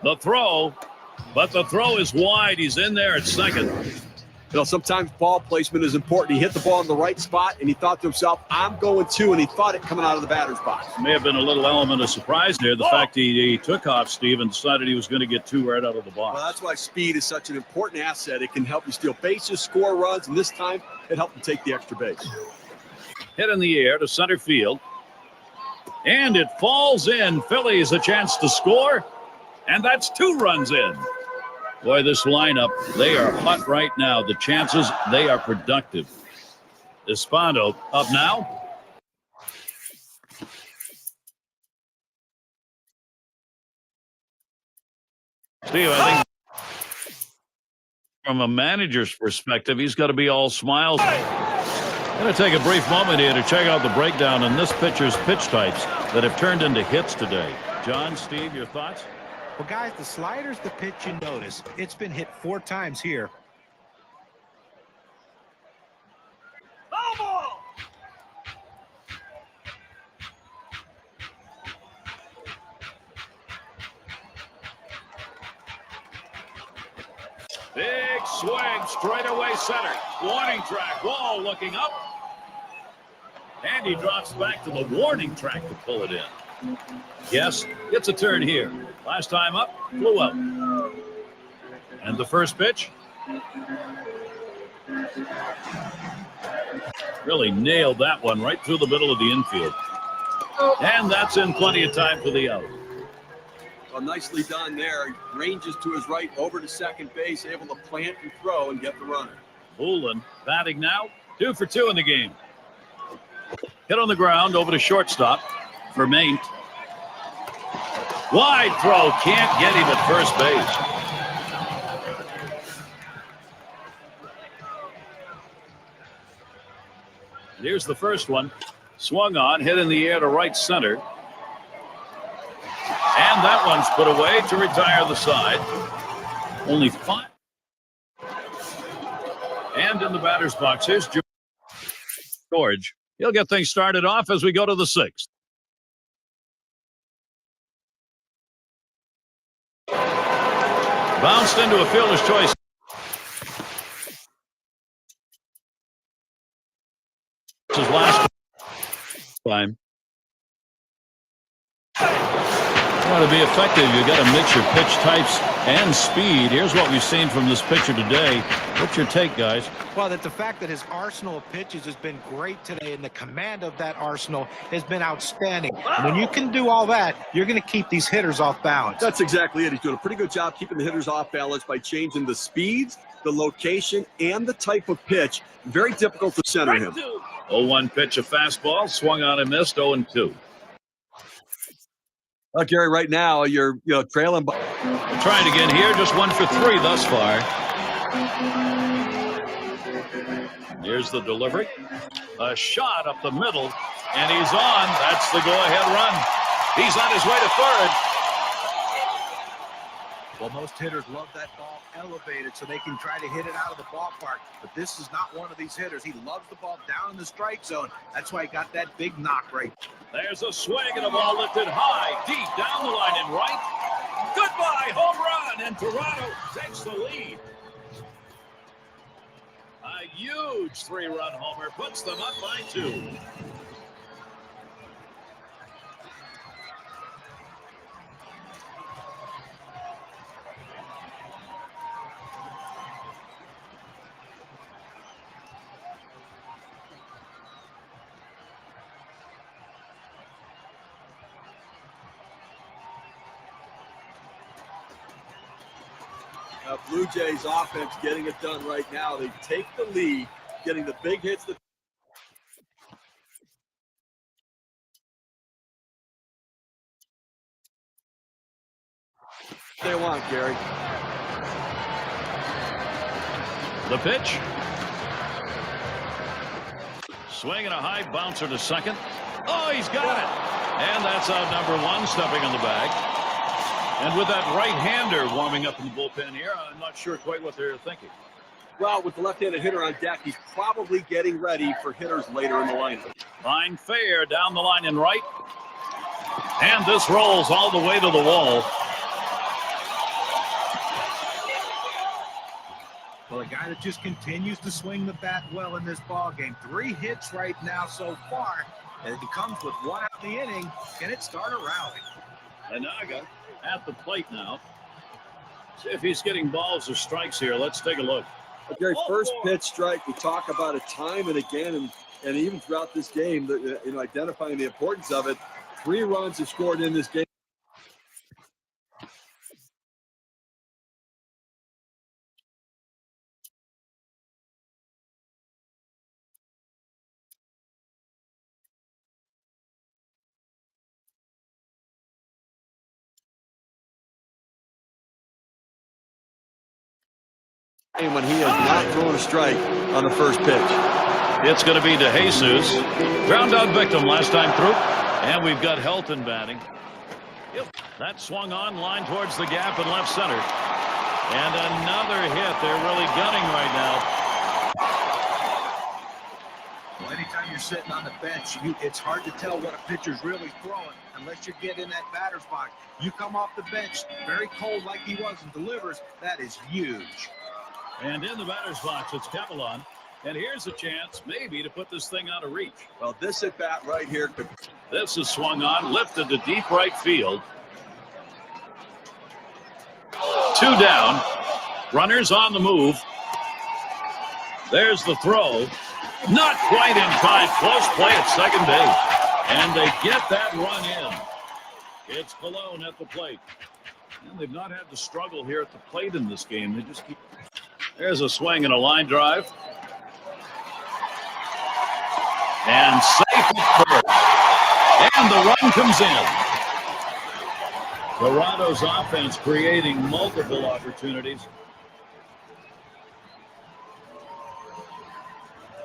The throw. But the throw is wide. He's in there at second. Sometimes ball placement is important. He hit the ball in the right spot, and he thought to himself, I'm going to, and he thought it coming out of the batter's box. May have been a little element of surprise there. The fact he took off, Steve, and decided he was going to get 2 right out of the box. Well, that's why speed is such an important asset. It can help you steal bases, score runs, and this time it helped him take the extra base. Hit in the air to center field. And it falls in. Phillies a chance to score, and that's 2 runs in. Boy, this lineup, they are hot right now. The chances, they are productive. Espanto up now. Steve, I think from a manager's perspective, he's got to be all smiles. I'm going to take a brief moment here to check out the breakdown on this pitcher's pitch types that have turned into hits today. John, Steve, your thoughts? Well, guys, the slider's the pitch you notice. It's been hit 4 times here. Big swing, straight away center. Warning track, Wall looking up. And he drops back to the warning track to pull it in. Yes, gets a turn here. Last time up, flew out. And the first pitch. Really nailed that one right through the middle of the infield. And that's in plenty of time for the out. Well, nicely done there. He ranges to his right over to second base, able to plant and throw and get the runner. Bullen batting now. 2 for 2 in the game. Hit on the ground over to shortstop. Vermaint. Wide throw. Can't get him at first base. Here's the first one. Swung on. Hit in the air to right center. And that one's put away to retire the side. Only 5. And in the batter's box, here's George. He'll get things started off as we go to the 6th. Bounced into a fielder's choice. His last time. To be effective, you got to mix your pitch types and speed. Here's what we've seen from this pitcher today. What's your take, guys? Well, that the fact that his arsenal of pitches has been great today, and the command of that arsenal has been outstanding. When you can do all that, you're going to keep these hitters off balance. That's exactly it. He's doing a pretty good job keeping the hitters off balance by changing the speeds, the location, and the type of pitch. Very difficult to center him. 0-1 pitch, a fastball, swung on and missed. 0-2. Gary, right now you're trailing. Trying again here, just 1 for 3 thus far. Here's the delivery. A shot up the middle, and he's on. That's the go-ahead run. He's on his way to third. Well, most hitters love that ball elevated so they can try to hit it out of the ballpark. But this is not one of these hitters. He loves the ball down in the strike zone. That's why he got that big knock right. There's a swing and a ball lifted high, deep down the line and right. Goodbye, home run, and Toronto takes the lead. A huge 3-run homer puts them up by 2. Blue Jays offense getting it done right now. They take the lead, getting the big hits. They want, Gary. The pitch. Swing and a high bouncer to second. Oh, he's got it. And that's out number 1, stepping in the bag. And with that right-hander warming up in the bullpen here, I'm not sure quite what they're thinking. Well, with the left-handed hitter on deck, he's probably getting ready for hitters later in the lineup. Line fair down the line and right. And this rolls all the way to the wall. Well, a guy that just continues to swing the bat well in this ball game. 3 hits right now so far. And it comes with 1 out in the inning. Can it start a rally? Anaga at the plate now. See if he's getting balls or strikes here. Let's take a look. Okay, first pitch strike. We talk about it time and again, and even throughout this game, identifying the importance of it. 3 runs are scored in this game. When he has not thrown a strike on the first pitch. It's going to be to Jesus. Ground out victim last time through. And we've got Helton batting. That swung on, line towards the gap in left center. And another hit. They're really gunning right now. Well, anytime you're sitting on the bench, it's hard to tell what a pitcher's really throwing unless you get in that batter's box. You come off the bench very cold like he was and delivers. That is huge. And in the batter's box, it's Capelon. And here's a chance, maybe, to put this thing out of reach. Well, this at bat right here could. This is swung on, lifted to deep right field. 2 down. Runners on the move. There's the throw. Not quite in time. Close play at second base. And they get that run in. It's Cologne at the plate. And they've not had to struggle here at the plate in this game. They just keep. There's a swing and a line drive. And safe at first. And the run comes in. Toronto's offense creating multiple opportunities.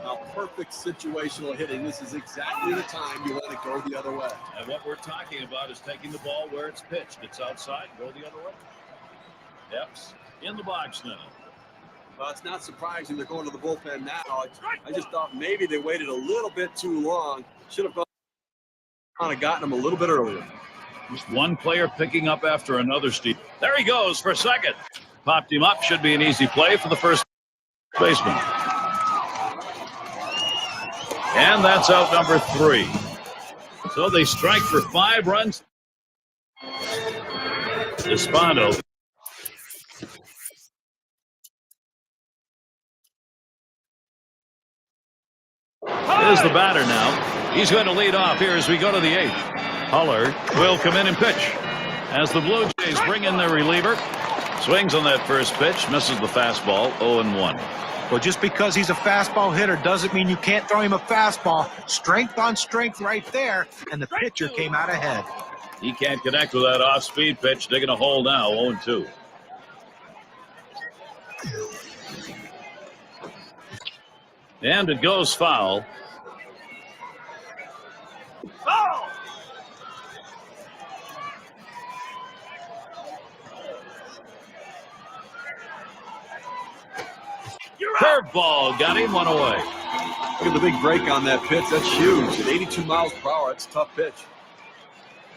A perfect situational hitting. This is exactly the time you want to go the other way. And what we're talking about is taking the ball where it's pitched. It's outside, go the other way. Epps in the box now. Well, it's not surprising they're going to the bullpen now. I just thought maybe they waited a little bit too long. Should have gotten them a little bit earlier. Just one player picking up after another, Steve. There he goes for second. Popped him up. Should be an easy play for the first baseman. And that's out number 3. So they strike for 5 runs. Espano. Is the batter now. He's going to lead off here as we go to the 8th. Huller will come in and pitch as the Blue Jays bring in their reliever. Swings on that first pitch, misses the fastball, 0-1. Well, just because he's a fastball hitter doesn't mean you can't throw him a fastball. Strength on strength right there, and the pitcher came out ahead. He can't connect with that off-speed pitch, digging a hole now, 0-2. And it goes foul. Curveball got him, 1 away. Look at the big break on that pitch. That's huge. At 82 miles per hour, that's a tough pitch.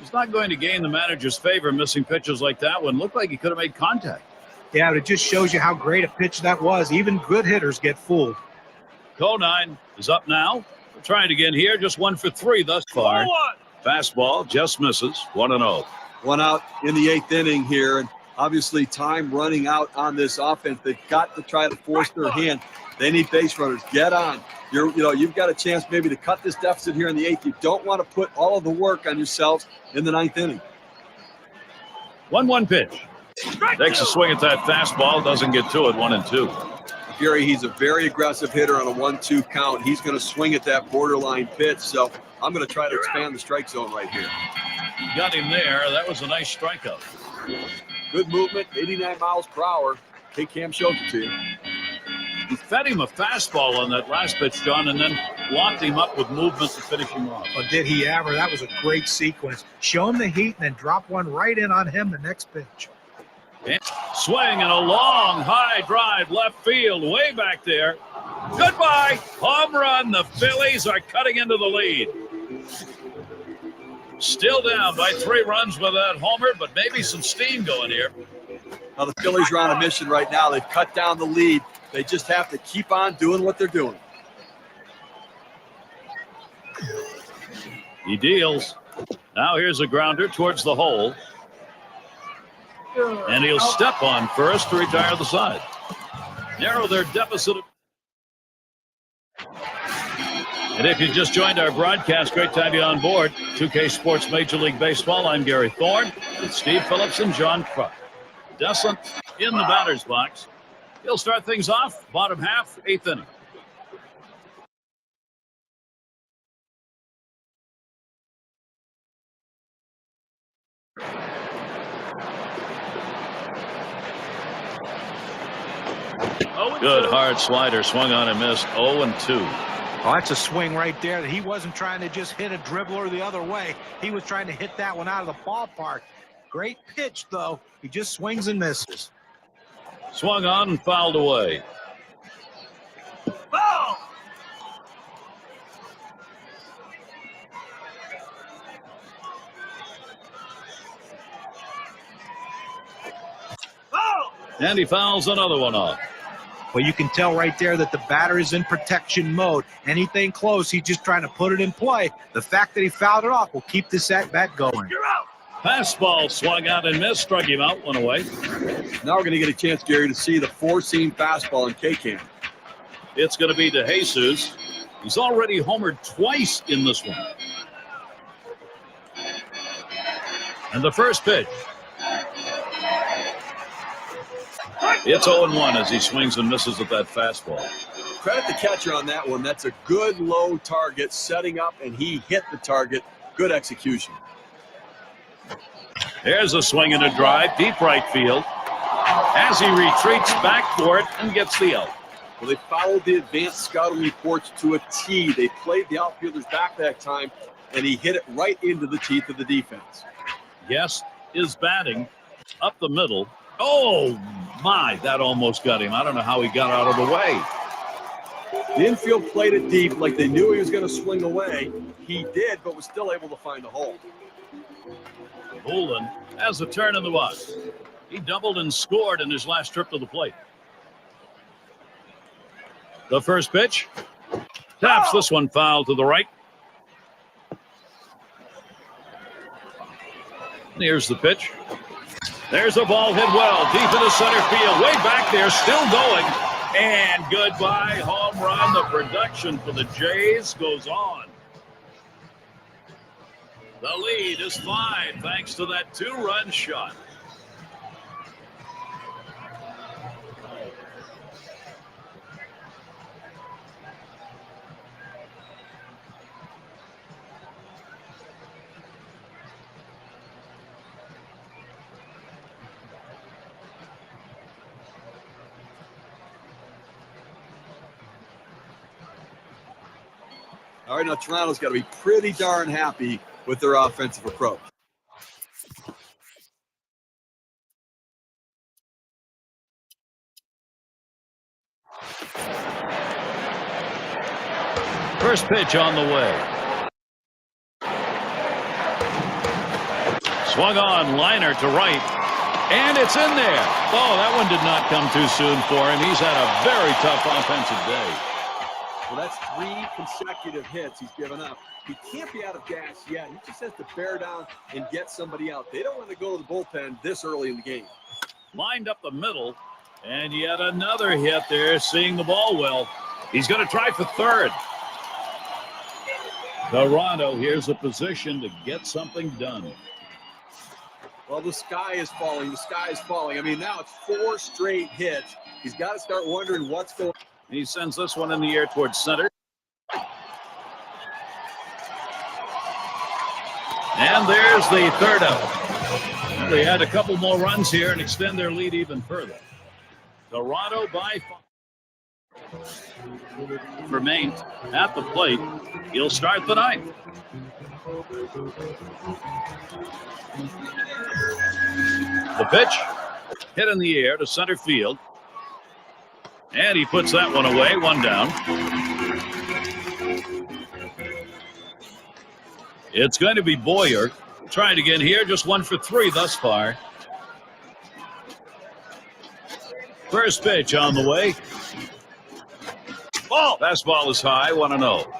He's not going to gain the manager's favor missing pitches like that one. Looked like he could have made contact. Yeah, but it just shows you how great a pitch that was. Even good hitters get fooled. Conine is up now. We'll try it again here. Just 1 for 3 thus far. Fastball just misses, 1-0. 1 out in the 8th inning here, and obviously time running out on this offense. They've got to try to force their hand. They need base runners. Get on. You've got a chance maybe to cut this deficit here in the 8th. You don't want to put all of the work on yourselves in the 9th inning. 1-1 pitch. Takes a swing at that fastball. Doesn't get to it. 1-2. Gary, he's a very aggressive hitter on a 1-2 count. He's going to swing at that borderline pitch. So I'm going to try to expand the strike zone right here. Got him there. That was a nice strikeout. Good movement, 89 miles per hour. K-Cam showed it to you. He fed him a fastball on that last pitch, John, and then locked him up with movement to finish him off. But did he ever? That was a great sequence. Show him the heat and then drop one right in on him the next pitch. And swing and a long high drive left field way back there. Goodbye. Home run. The Phillies are cutting into the lead. Still down by 3 runs with that homer, but maybe some steam going here. Now the Phillies are on a mission right now. They've cut down the lead. They just have to keep on doing what they're doing. He deals. Now here's a grounder towards the hole. And he'll step on first to retire the side. Narrow their deficit. And if you just joined our broadcast, great to have you on board. 2K Sports Major League Baseball. I'm Gary Thorne with Steve Phillips and John Kruk. Descent in the batter's box. He'll start things off, bottom half, 8th inning. Good hard slider, swung on and missed, 0-2. Oh, that's a swing right there that he wasn't trying to just hit a dribbler the other way. He was trying to hit that one out of the ballpark. Great pitch, though. He just swings and misses. Swung on and fouled away. Foul! And he fouls another one off. Well, you can tell right there that the batter is in protection mode. Anything close, he's just trying to put it in play. The fact that he fouled it off will keep this at-bat going. You're out. Fastball swung out and missed, struck him out, 1 away. Now we're going to get a chance, Gary, to see the 4-seam fastball in K-Cam. It's going to be DeJesus. He's already homered twice in this one. And the first pitch. It's 0-1 as he swings and misses at that fastball. Credit the catcher on that one. That's a good low target, setting up, and he hit the target. Good execution. There's a swing and a drive, deep right field. As he retreats back for it and gets the out. Well, they followed the advanced scouting reports to a T. They played the outfielders back that time, and he hit it right into the teeth of the defense. Yes, is batting up the middle. Oh, my, that almost got him. I don't know how he got out of the way. The infield played it deep like they knew he was going to swing away. He did, but was still able to find a hole. Olin has a turn in the box. He doubled and scored in his last trip to the plate. The first pitch. Taps this one foul to the right. Here's the pitch. There's a ball hit well deep into center field. Way back there, still going. And goodbye, home run. The production for the Jays goes on. The lead is 5 thanks to that 2-run shot. All right, now Toronto's got to be pretty darn happy with their offensive approach. First pitch on the way. Swung on, liner to right. And it's in there. Oh, that one did not come too soon for him. He's had a very tough offensive day. Well, that's 3 consecutive hits he's given up. He can't be out of gas yet. He just has to bear down and get somebody out. They don't want to go to the bullpen this early in the game. Lined up the middle, and yet another hit there, seeing the ball well. He's going to try for third. Toronto, here's a position to get something done. Well, the sky is falling. The sky is falling. I mean, now it's 4 straight hits. He's got to start wondering what's going on. He sends this one in the air towards center. And there's the third out. They had a couple more runs here and extend their lead even further. Toronto by 5. Remains at the plate. He'll start the 9th. The pitch hit in the air to center field. And he puts that one away, 1 down. It's going to be Boyer trying again here, just 1 for 3 thus far. First pitch on the way. Oh, fastball is high, 1-0.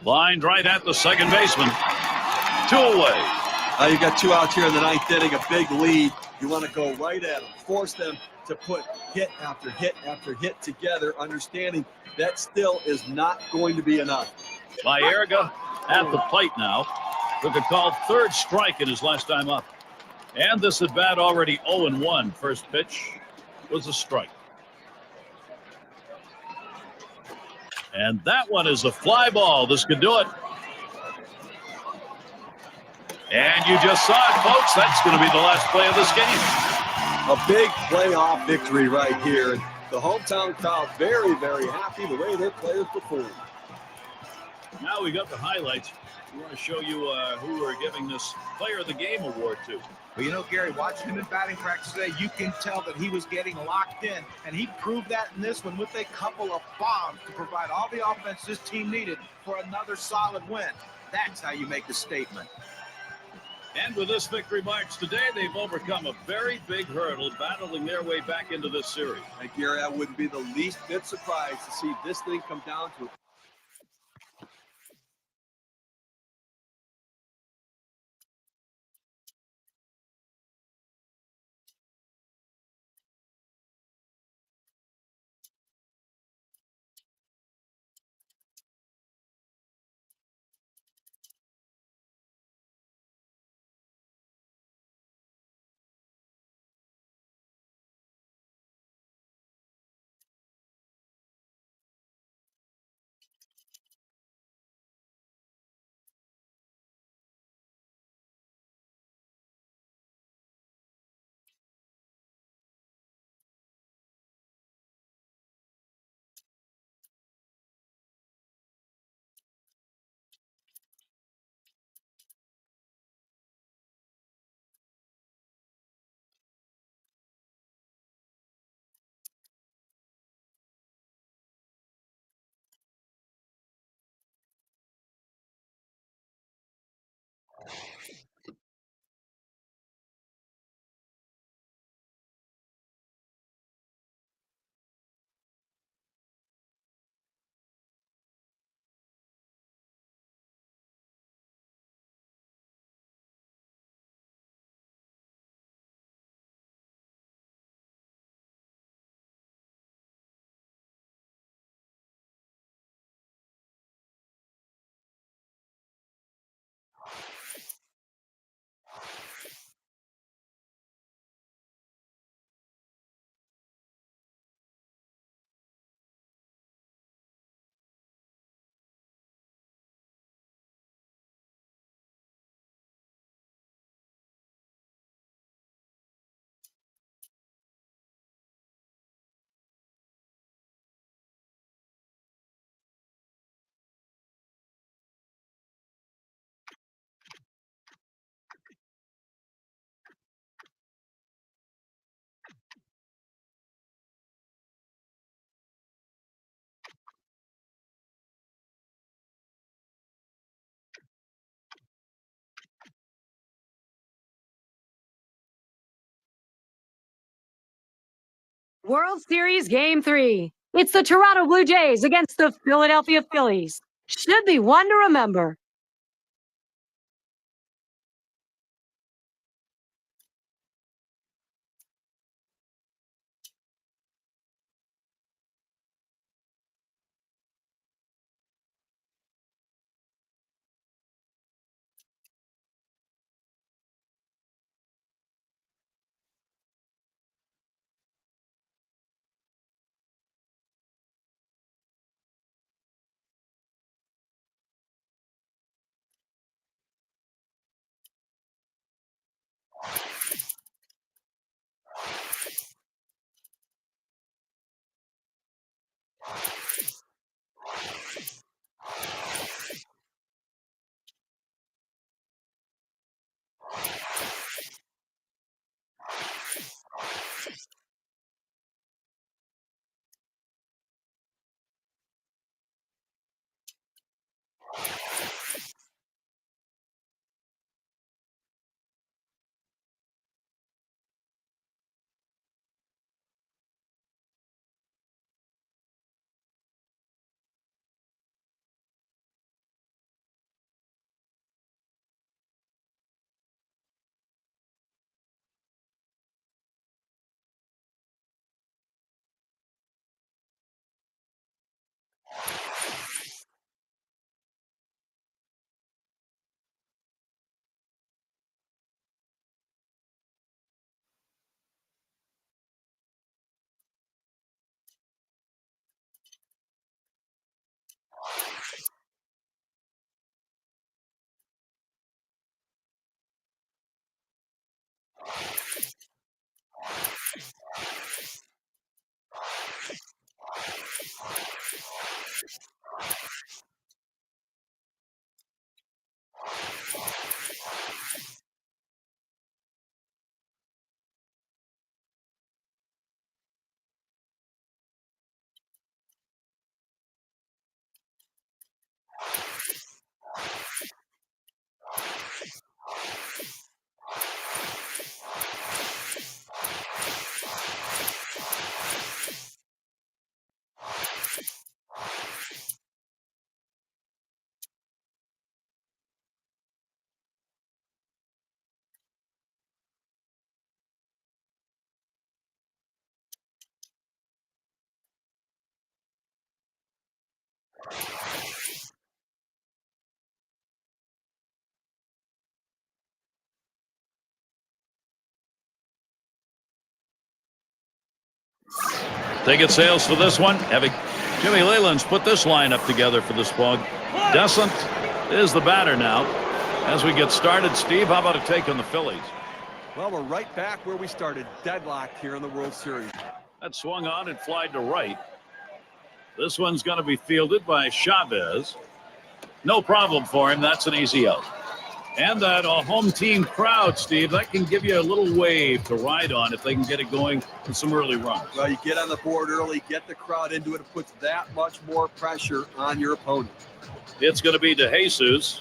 Lined right at the second baseman. 2 away. You got 2 outs here in the 9th inning, a big lead. You want to go right at them, force them to put hit after hit after hit together, understanding that still is not going to be enough. Baerga at the plate now. Took a called 3rd strike in his last time up. And this at bat already 0-1. First pitch was a strike. And that one is a fly ball. This could do it. And you just saw it, folks. That's going to be the last play of this game. A big playoff victory right here. And the hometown crowd very, very happy the way their players performed. Now we got the highlights. We want to show you who we're giving this Player of the Game award to. Well, you know, Gary, watching him in batting practice today, you can tell that he was getting locked in, and he proved that in this one with a couple of bombs to provide all the offense this team needed for another solid win. That's how you make a statement. And with this victory march today, they've overcome a very big hurdle, battling their way back into this series. Hey, Gary, I wouldn't be the least bit surprised to see this thing come down to World Series Game 3. It's the Toronto Blue Jays against the Philadelphia Phillies. Should be one to remember. Ticket sales for this one. Having Jimmy Leyland's put this lineup together for this ball. Descent is the batter now. As we get started, Steve, how about a take on the Phillies? Well, we're right back where we started, deadlocked here in the World Series. That swung on and flied to right. This one's going to be fielded by Chavez. No problem for him. That's an easy out. And that home team crowd, Steve, that can give you a little wave to ride on if they can get it going in some early runs. Well, you get on the board early, get the crowd into it. It puts that much more pressure on your opponent. It's going to be DeJesus.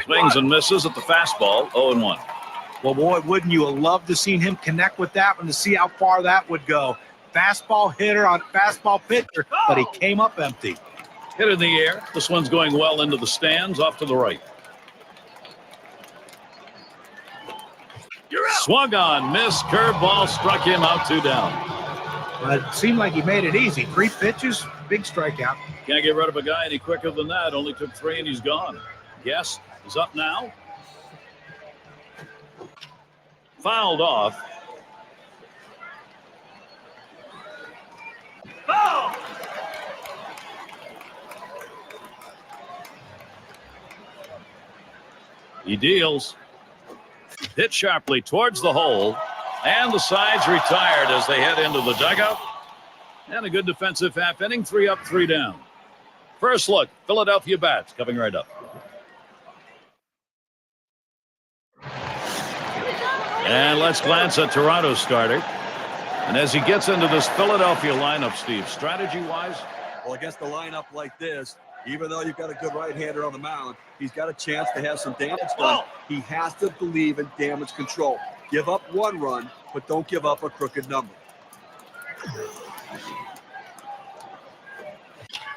Swings and misses at the fastball, 0-1. Well, boy, wouldn't you have loved to seen him connect with that one to see how far that would go. Fastball hitter on fastball pitcher, but he came up empty. Hit in the air. This one's going well into the stands, off to the right. Swung on, missed, curveball, struck him out, 2 down. But it seemed like he made it easy. 3 pitches, big strikeout. Can't get rid of a guy any quicker than that. Only took 3 and he's gone. Guess is up now. Fouled off. Foul! He deals. Hit sharply towards the hole, and the side's retired as they head into the dugout. And a good defensive half inning, 3 up, 3 down. First look, Philadelphia bats coming right up. And let's glance at Toronto's starter. And as he gets into this Philadelphia lineup, Steve, strategy-wise? Well, against a lineup like this, even though you've got a good right-hander on the mound, he's got a chance to have some damage done. He has to believe in damage control. Give up 1 run, but don't give up a crooked number.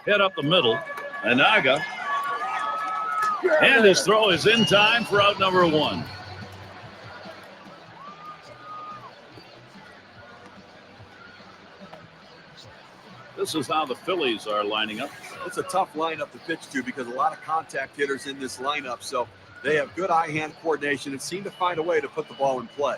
Hit up the middle. Anaga. And his throw is in time for out number 1. This is how the Phillies are lining up. It's a tough lineup to pitch to because a lot of contact hitters in this lineup. So they have good eye-hand coordination and seem to find a way to put the ball in play.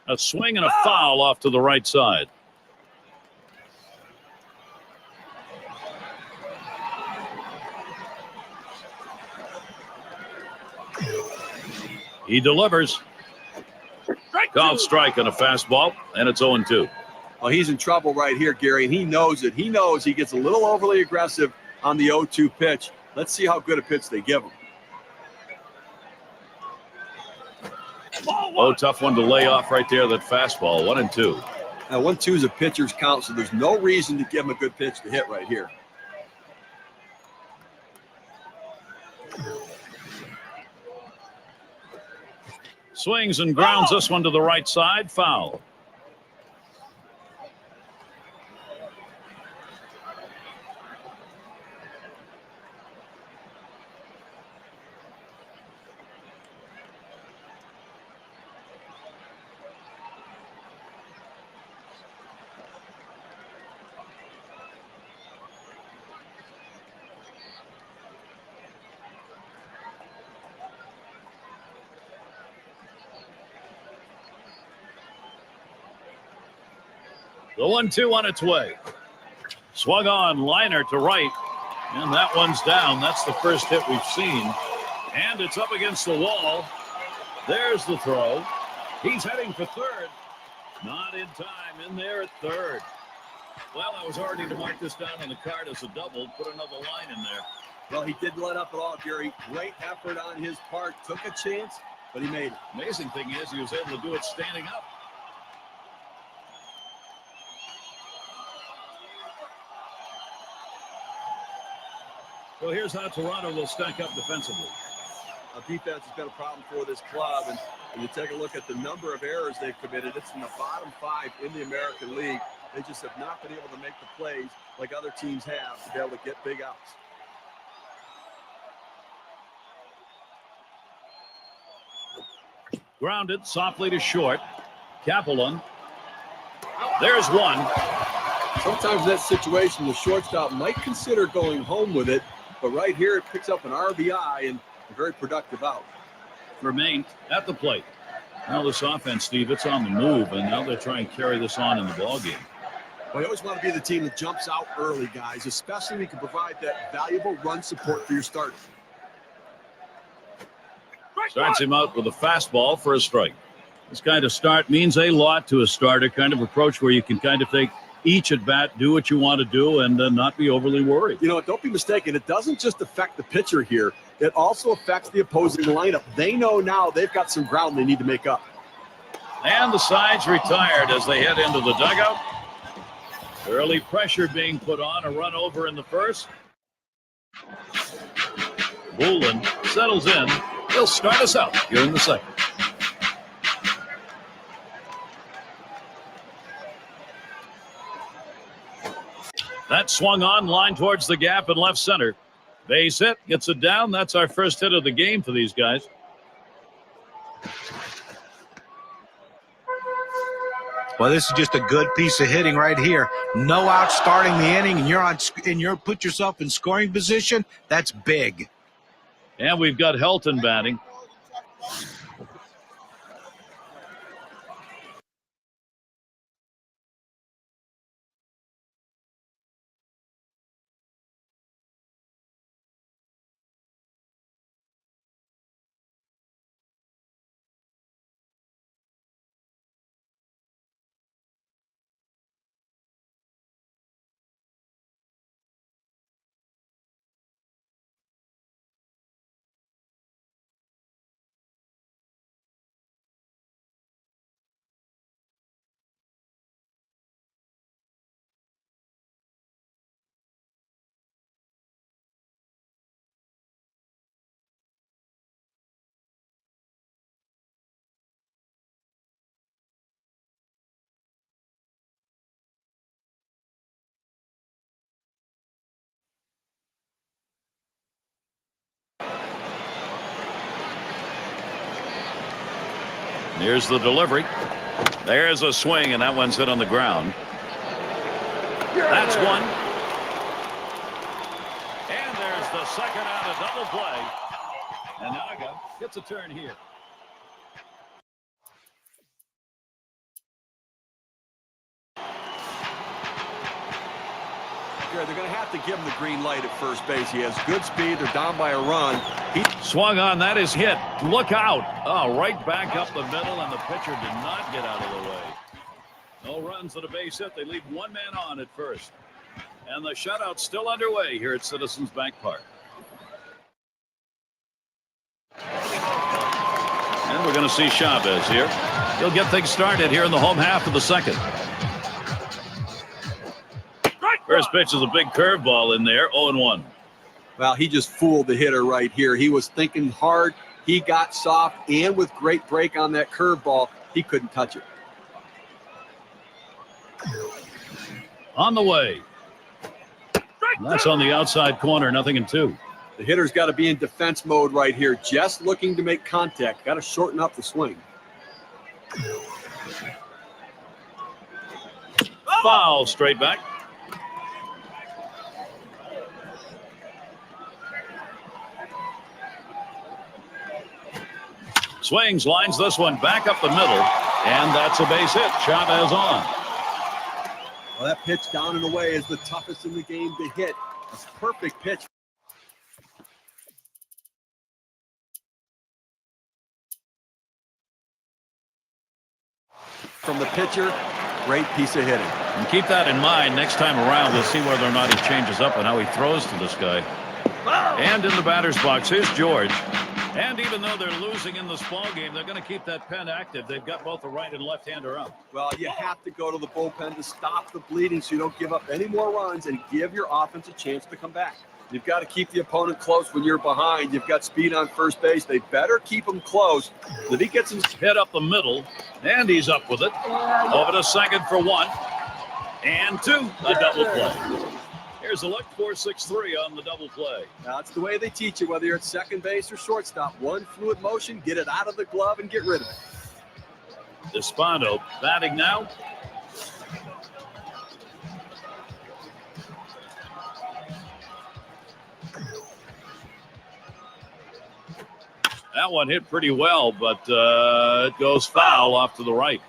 A swing and a foul off to the right side. He delivers. Called strike on a fastball, and it's 0-2. Well, he's in trouble right here, Gary, and he knows it. He knows he gets a little overly aggressive on the 0-2 pitch. Let's see how good a pitch they give him. Oh, tough one to lay off right there, that fastball. 1-2. Now, 1-2 is a pitcher's count, so there's no reason to give him a good pitch to hit right here. Swings and grounds this one to the right side. Foul. The 1-2 on its way. Swung on, liner to right. And that one's down. That's the first hit we've seen. And it's up against the wall. There's the throw. He's heading for third. Not in time. In there at third. Well, I was already to mark this down on the card as a double. Put another line in there. Well, he didn't let up at all, Gary. Great effort on his part. Took a chance, but he made it. Amazing thing is he was able to do it standing up. So here's how Toronto will stack up defensively. Defense has been a problem for this club, and when you take a look at the number of errors they've committed, it's in the bottom 5 in the American League. They just have not been able to make the plays like other teams have to be able to get big outs. Grounded softly to short. Kapelin. There's one. Sometimes in that situation, the shortstop might consider going home with it, but right here it picks up an RBI and a very productive out. Remain at the plate. Now this offense, Steve, it's on the move, and now they're trying to carry this on in the ballgame. Well, you always want to be the team that jumps out early, guys, especially when you can provide that valuable run support for your starter. Starts him out with a fastball for a strike. This kind of start means a lot to a starter, kind of approach where you can kind of take each at bat, do what you want to do, and not be overly worried. You know, don't be mistaken. It doesn't just affect the pitcher here. It also affects the opposing lineup. They know now they've got some ground they need to make up. And the side's retired as they head into the dugout. Early pressure being put on, a run over in the first. Bullen settles in. He'll start us out here in the second. That swung on, line towards the gap in left center. Base hit, gets it down. That's our first hit of the game for these guys. Well, this is just a good piece of hitting right here. No out starting the inning, and you're put yourself in scoring position. That's big. And we've got Helton batting. Here's the delivery. There's a swing, and that one's hit on the ground. That's one. And there's the second out of double play. And Naga gets a turn here. They're going to have to give him the green light at first base. He has good speed. They're down by a run. He swung on. That is hit. Look out. Oh, right back up the middle, and the pitcher did not get out of the way. No runs at a base hit. They leave one man on at first. And the shutout's still underway here at Citizens Bank Park. And we're going to see Chavez here. He'll get things started here in the home half of the second. First pitch is a big curveball in there, 0-1. Well, he just fooled the hitter right here. He was thinking hard. He got soft, and with great break on that curveball, he couldn't touch it. On the way. That's on the outside corner, 0-2. The hitter's got to be in defense mode right here, just looking to make contact. Got to shorten up the swing. Foul, straight back. Swings, lines this one back up the middle, and that's a base hit. Chavez on. Well, that pitch down and away is the toughest in the game to hit. A perfect pitch. From the pitcher, great piece of hitting. And keep that in mind next time around. We'll see whether or not he changes up and how he throws to this guy. And in the batter's box, here's George. And even though they're losing in this ball game, they're going to keep that pen active. They've got both the right and left-hander up. Well, you have to go to the bullpen to stop the bleeding so you don't give up any more runs and give your offense a chance to come back. You've got to keep the opponent close when you're behind. You've got speed on first base. They better keep him close. If he gets him hit up the middle, and he's up with it. Over to second for 1 and 2. A double play. Here's a look, 4-6-3 on the double play. That's the way they teach you, whether you're at second base or shortstop. One fluid motion, get it out of the glove and get rid of it. Despando batting now. That one hit pretty well, but it goes foul off to the right.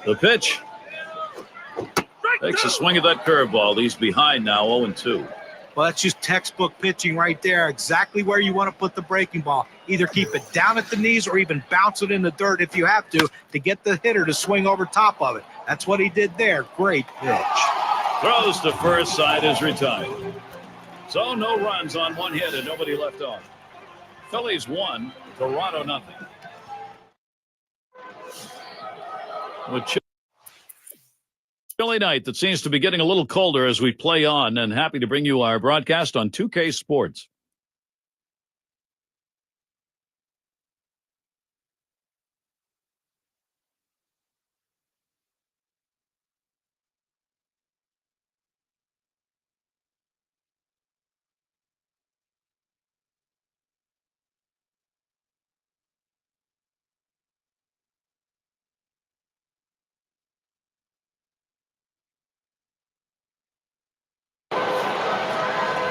The pitch. Takes a swing at that curveball. He's behind now, 0-2. Well, that's just textbook pitching right there. Exactly where you want to put the breaking ball. Either keep it down at the knees or even bounce it in the dirt if you have to get the hitter to swing over top of it. That's what he did there. Great pitch. Throws to first, side is retired. So no runs on one hit and nobody left on. Phillies 1, Toronto nothing. With chilly night that seems to be getting a little colder as we play on, and happy to bring you our broadcast on 2K Sports.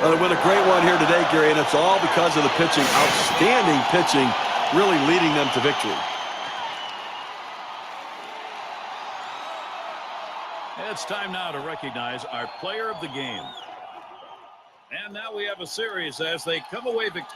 Well, they win a great one here today, Gary, and it's all because of the pitching. Outstanding pitching, really leading them to victory. It's time now to recognize our player of the game. And now we have a series as they come away victorious.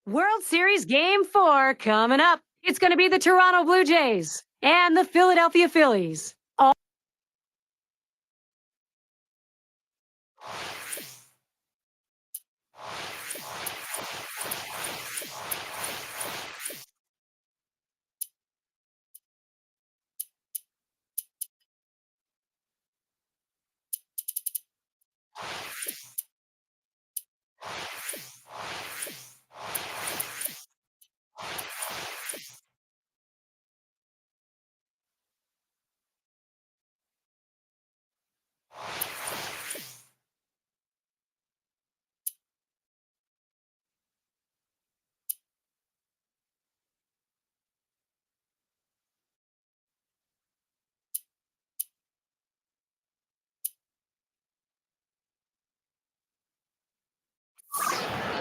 World Series Game 4 coming up. It's going to be the Toronto Blue Jays and the Philadelphia Phillies.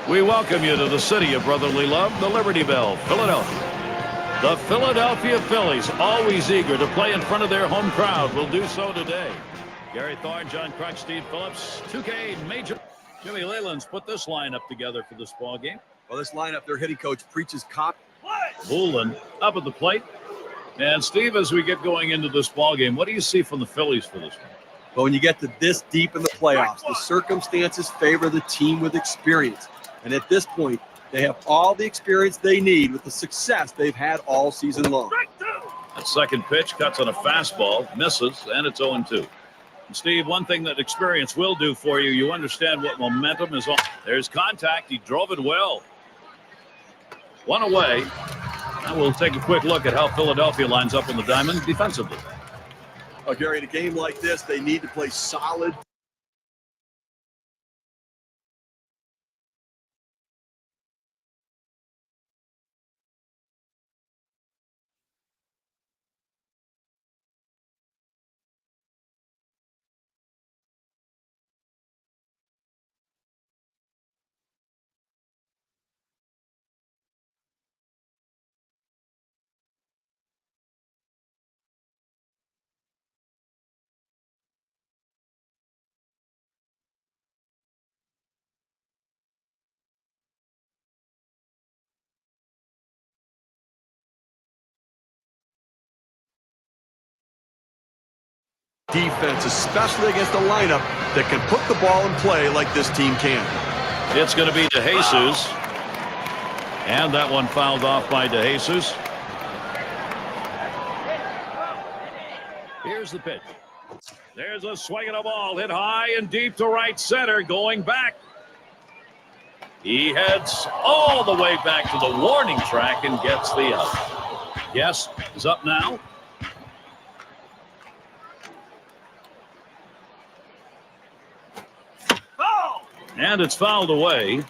We welcome you to the city of brotherly love, the Liberty Bell, Philadelphia. The Philadelphia Phillies, always eager to play in front of their home crowd, will do so today. Gary Thorne, John Kruk, Steve Phillips, 2K Major. Jimmy Leyland's put this lineup together for this ball game. Well, this lineup, their hitting coach preaches cop. Leyland up at the plate. And Steve, as we get going into this ball game, what do you see from the Phillies for this one? But when you get to this deep in the playoffs, the circumstances favor the team with experience. And at this point, they have all the experience they need with the success they've had all season long. That second pitch cuts on a fastball, misses, and it's 0-2. And Steve, one thing that experience will do for you, you understand what momentum is on. There's contact. He drove it well. One away. Now we'll take a quick look at how Philadelphia lines up in the diamond defensively. Oh, Gary, in a game like this, they need to play solid. Defense, especially against a lineup that can put the ball in play like this team can. It's going to be DeJesus. And that one fouled off by DeJesus. Here's the pitch. There's a swing and a ball hit high and deep to right center, going back. He heads all the way back to the warning track and gets the out. Yes is up now. And it's fouled away.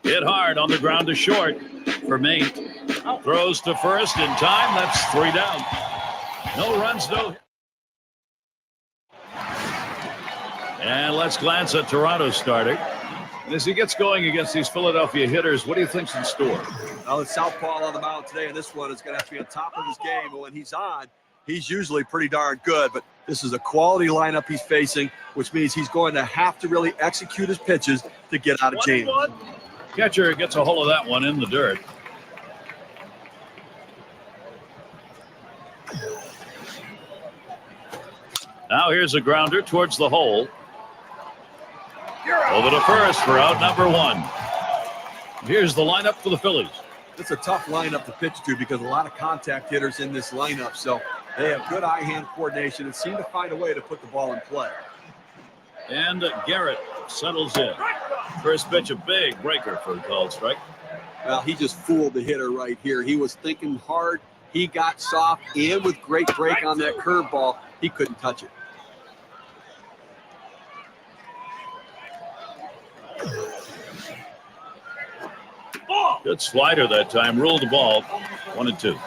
Hit hard on the ground to short for Mate. Throws to first in time. That's 3 down. No runs, no. And let's glance at Toronto's starter. And as he gets going against these Philadelphia hitters, what do you think's in store? Well, the southpaw on the mound today, and this one is going to have to be on top of his game. But when he's on, he's usually pretty darn good, but this is a quality lineup he's facing, which means he's going to have to really execute his pitches to get out of jam. Catcher gets a hold of that one in the dirt. Now here's a grounder towards the hole. Over to first for out number 1. Here's the lineup for the Phillies. It's a tough lineup to pitch to because a lot of contact hitters in this lineup, so they have good eye-hand coordination and seem to find a way to put the ball in play. And Garrett settles in. First pitch, a big breaker for a called strike. Well, he just fooled the hitter right here. He was thinking hard. He got soft, and with great break on that curveball, he couldn't touch it. Good slider that time. Ruled the ball. 1-2.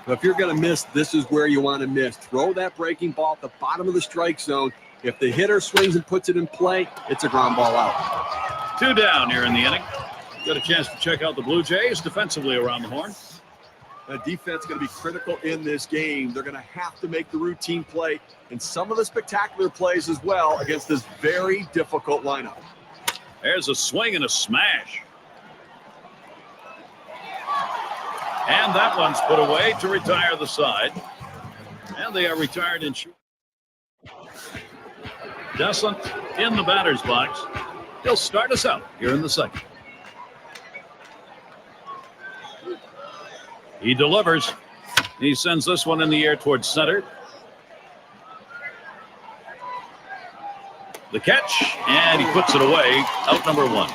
But if you're going to miss, this is where you want to miss. Throw that breaking ball at the bottom of the strike zone. If the hitter swings and puts it in play, it's a ground ball out. 2 down here in the inning. Got a chance to check out the Blue Jays defensively around the horn. The defense is going to be critical in this game. They're going to have to make the routine play and some of the spectacular plays as well against this very difficult lineup. There's a swing and a smash. And that one's put away to retire the side. And they are retired in short. Descent in the batter's box. He'll start us out here in the second. He delivers. He sends this one in the air towards center. The catch, and he puts it away. Out number 1.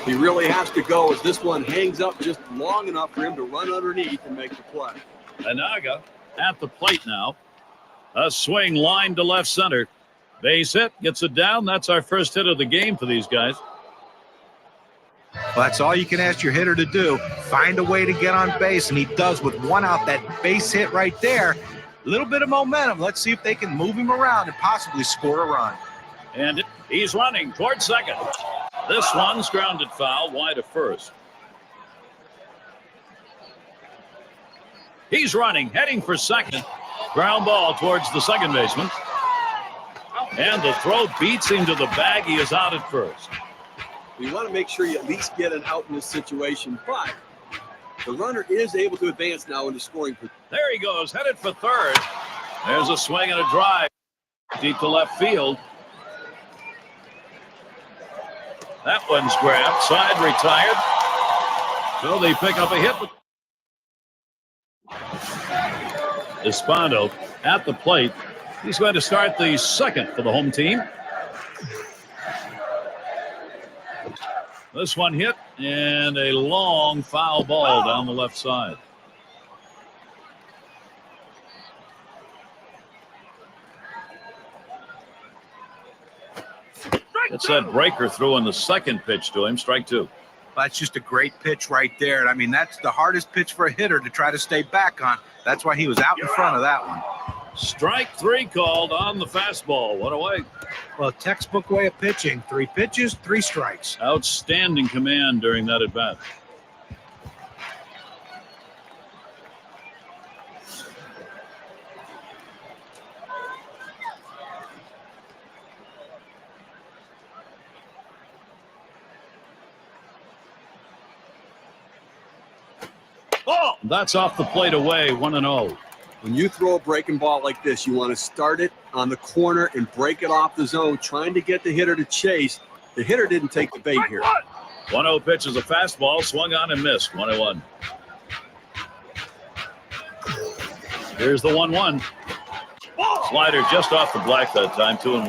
He really has to go as this one hangs up just long enough for him to run underneath and make the play. Anaga at the plate now. A swing line to left center. Base hit, gets it down. That's our first hit of the game for these guys. Well, that's all you can ask your hitter to do. Find a way to get on base, and he does with 1 out. That base hit right there A little bit of momentum. Let's see if they can move him around and possibly score a run. And he's running towards second. This one's grounded foul wide of first. He's running, heading for second. Ground ball towards the second baseman. And the throw beats him to the bag. He is out at first. You want to make sure you at least get an out in this situation, but the runner is able to advance now into scoring position. There he goes, headed for third. There's a swing and a drive deep to left field. That one's grabbed, side retired. So they pick up a hit. Espondo at the plate. He's going to start the second for the home team. This one hit, and a long foul ball down the left side. It's that breaker through on the second pitch to him, strike two. That's just a great pitch right there. And I mean, that's the hardest pitch for a hitter to try to stay back on. That's why he was out in front of that one. Strike three called on the fastball. What a way. Well, textbook way of pitching. 3 pitches, 3 strikes. Outstanding command during that at bat. Oh, that's off the plate away, 1-0. When you throw a breaking ball like this, you want to start it on the corner and break it off the zone, trying to get the hitter to chase. The hitter didn't take the bait here. 1-0 pitch is a fastball, swung on and missed, 1-1. Here's the 1-1. Slider just off the black that time, 2-1.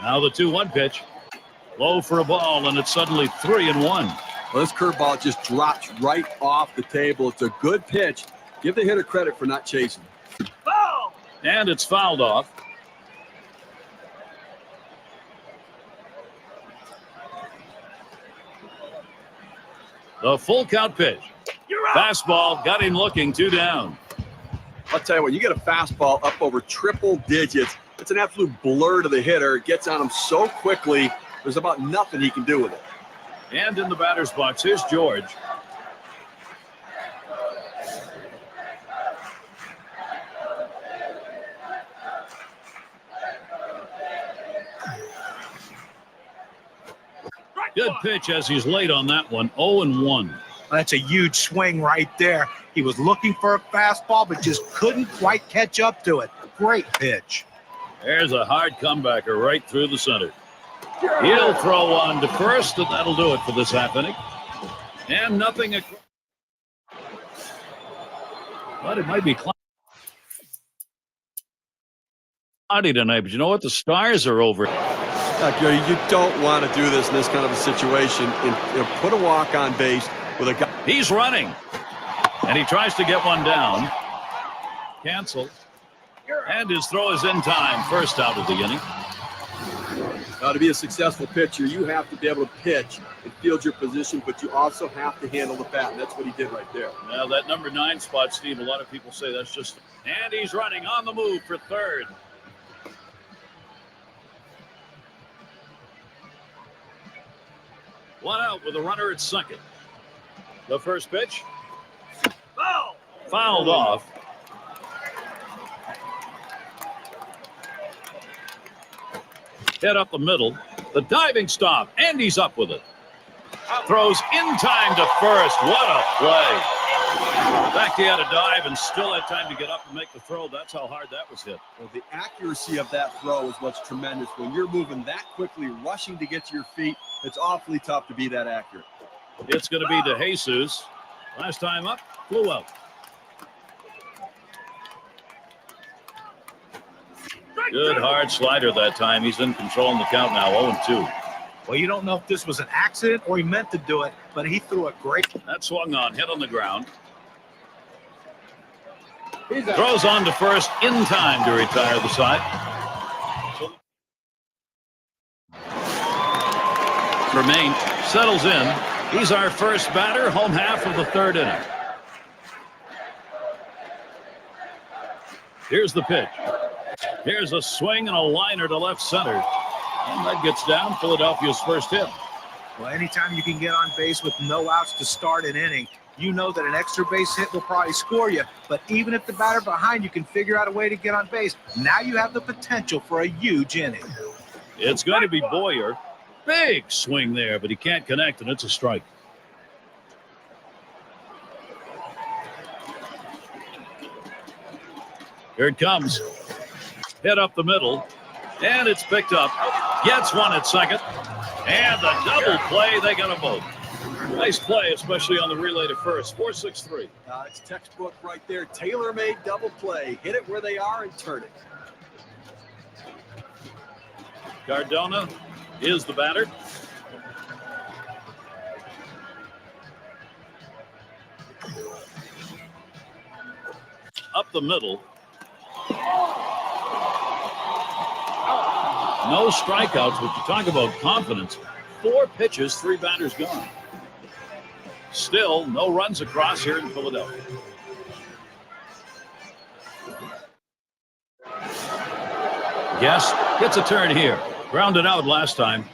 Now the 2-1 pitch. Low for a ball, and it's suddenly 3-1. Well, this curveball just drops right off the table. It's a good pitch. Give the hitter credit for not chasing. Foul! And it's fouled off. The full count pitch. Fastball got him looking, 2 down. I'll tell you what, you get a fastball up over triple digits. It's an absolute blur to the hitter. It gets on him so quickly. There's about nothing he can do with it. And in the batter's box, here's George. Good pitch as he's late on that one, 0-1. That's a huge swing right there. He was looking for a fastball, but just couldn't quite catch up to it. Great pitch. There's a hard comebacker right through the center. He'll throw one to first, and that'll do it for this half inning. And nothing. But it might be cloudy tonight. But you know what? The Stars are over. You don't want to do this in this kind of a situation. And put a walk on base with a guy. He's running. And he tries to get one down. Canceled. And his throw is in time. First out of the inning. Now, to be a successful pitcher, you have to be able to pitch and field your position, but you also have to handle the bat, and that's what he did right there. Now, that number 9 spot, Steve, a lot of people say that's just... And he's running on the move for third. One out with a runner at second. The first pitch. Foul! Fouled off. Hit up the middle. The diving stop, and he's up with it. Throws in time to first. What a play. In fact, he had a dive and still had time to get up and make the throw. That's how hard that was hit. Well, the accuracy of that throw is what's tremendous. When you're moving that quickly, rushing to get to your feet, it's awfully tough to be that accurate. It's going to be De Jesus. Last time up, flew out. Good hard slider that time. He's in control in the count now, 0-2. Well, you don't know if this was an accident or he meant to do it, but he threw a great. That swung on, hit on the ground. Throws on to first in time to retire the side. Tremaine settles in. He's our first batter, home half of the third inning. Here's the pitch. Here's a swing and a liner to left center. And that gets down Philadelphia's first hit. Well, anytime you can get on base with no outs to start an inning, you know that an extra base hit will probably score you. But even if the batter behind you can figure out a way to get on base, now you have the potential for a huge inning. It's going to be Boyer. Big swing there, but he can't connect, and it's a strike. Here it comes. Hit up the middle, and it's picked up. Gets one at second, and the double play. They got them both. Nice play, especially on the relay to first. 4-6-3. It's textbook right there. Tailor-made double play. Hit it where they are and turn it. Cardona is the batter. Up the middle. No strikeouts, but you talk about confidence. 4 pitches, 3 batters gone. Still, no runs across here in Philadelphia. Guess gets a turn here. Grounded out last time.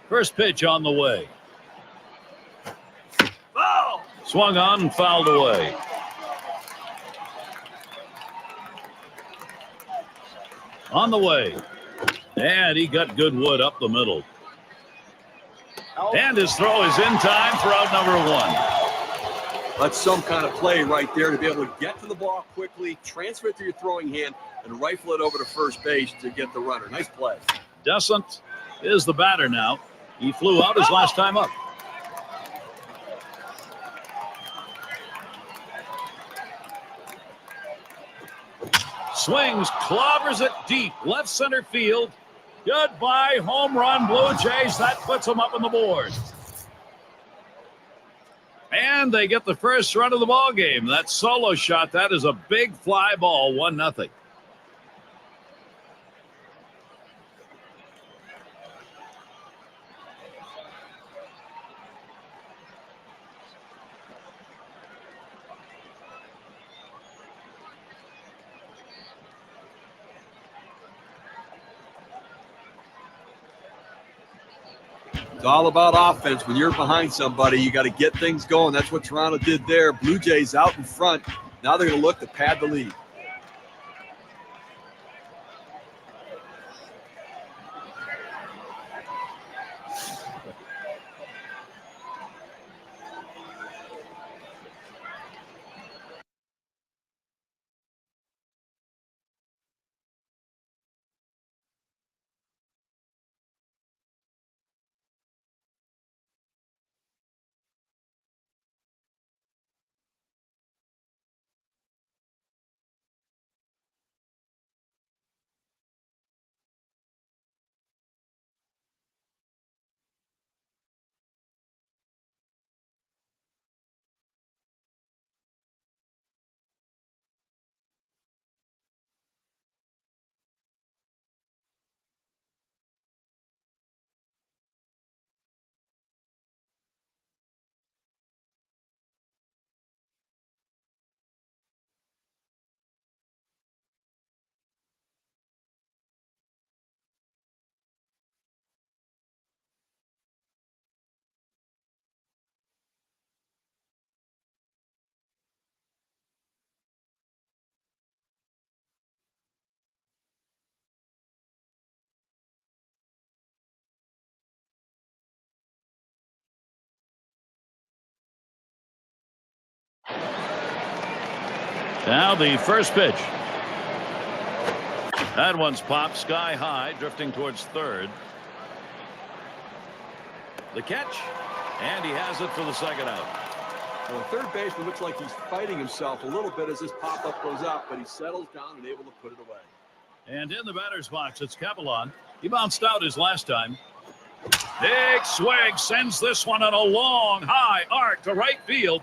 First pitch on the way. Oh! Swung on and fouled away. On the way. And he got good wood up the middle. And his throw is in time for out number 1. That's some kind of play right there to be able to get to the ball quickly, transfer it to your throwing hand, and rifle it over to first base to get the runner. Nice play. Descent is the batter now. He flew out his last time up. Swings, clobbers it deep, left center field. Goodbye, home run, Blue Jays. That puts them up on the board. And they get the first run of the ball game. That solo shot, that is a big fly ball, 1-0. It's all about offense. When you're behind somebody, you got to get things going. That's what Toronto did there. Blue Jays out in front. Now they're going to look to pad the lead. Now the first pitch. That one's popped sky high, drifting towards third. The catch, and he has it for the second out. Well, the third baseman looks like he's fighting himself a little bit as this pop-up goes out, but he settles down and able to put it away. And in the batter's box, it's Capelon. He bounced out his last time. Big swing, sends this one on a long, high arc to right field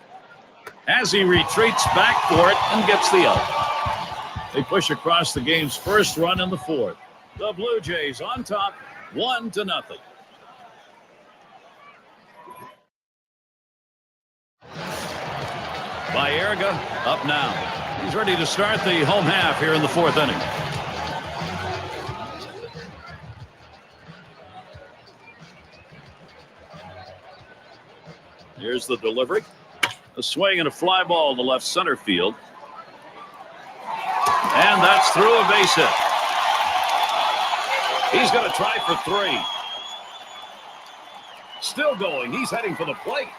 as he retreats back for it and gets the out. They push across the game's first run in the fourth. The Blue Jays on top, 1-0. Baerga up now. He's ready to start the home half here in the 4th inning. Here's the delivery. A swing and a fly ball to left center field. And that's through a base hit. He's going to try for 3. Still going. He's heading for the plate.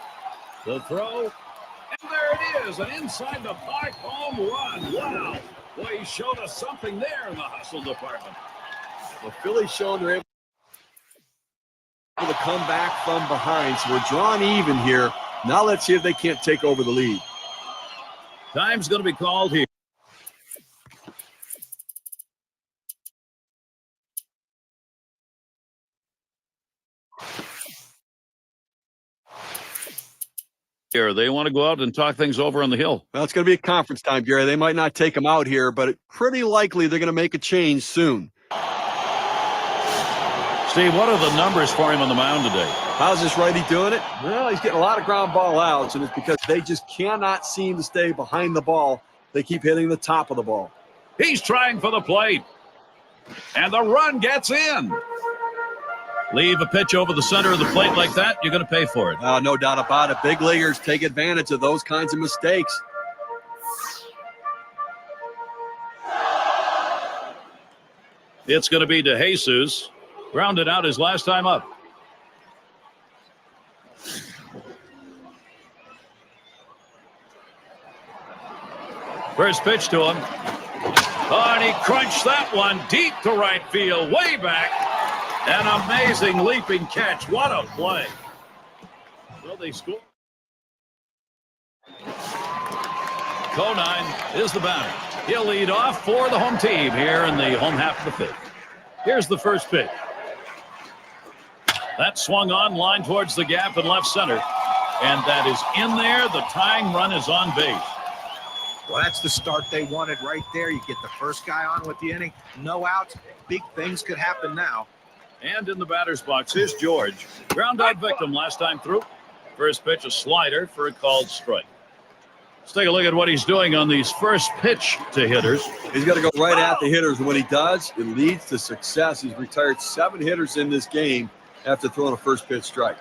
The throw. And there it is. An inside the park home run. Wow. Boy, he showed us something there in the hustle department. The Phillies showing they're able to come back from behind. So we're drawn even here. Now let's see if they can't take over the lead. Time's going to be called here. They want to go out and talk things over on the hill. Well, it's going to be a conference time, Gary. They might not take him out here, but it's pretty likely they're going to make a change soon. Steve, what are the numbers for him on the mound today? How's this righty doing it? Well, he's getting a lot of ground ball outs, and it's because they just cannot seem to stay behind the ball. They keep hitting the top of the ball. He's trying for the plate. And the run gets in. Leave a pitch over the center of the plate like that, you're going to pay for it. No doubt about it. Big leaguers take advantage of those kinds of mistakes. It's going to be DeJesus. Grounded out his last time up. First pitch to him. Oh, and he crunched that one deep to right field, way back. An amazing leaping catch. What a play. Well, they score. Conine is the batter. He'll lead off for the home team here in the home half of the 5th. Here's the first pitch. That swung on, line towards the gap in left center. And that is in there. The tying run is on base. Well, that's the start they wanted right there. You get the first guy on with the inning. No outs. Big things could happen now. And in the batter's box, here's George. Ground out victim last time through. First pitch, a slider for a called strike. Let's take a look at what he's doing on these first pitch to hitters. He's got to go right at the hitters. When he does, it leads to success. He's retired 7 hitters in this game after throwing a first pitch strike.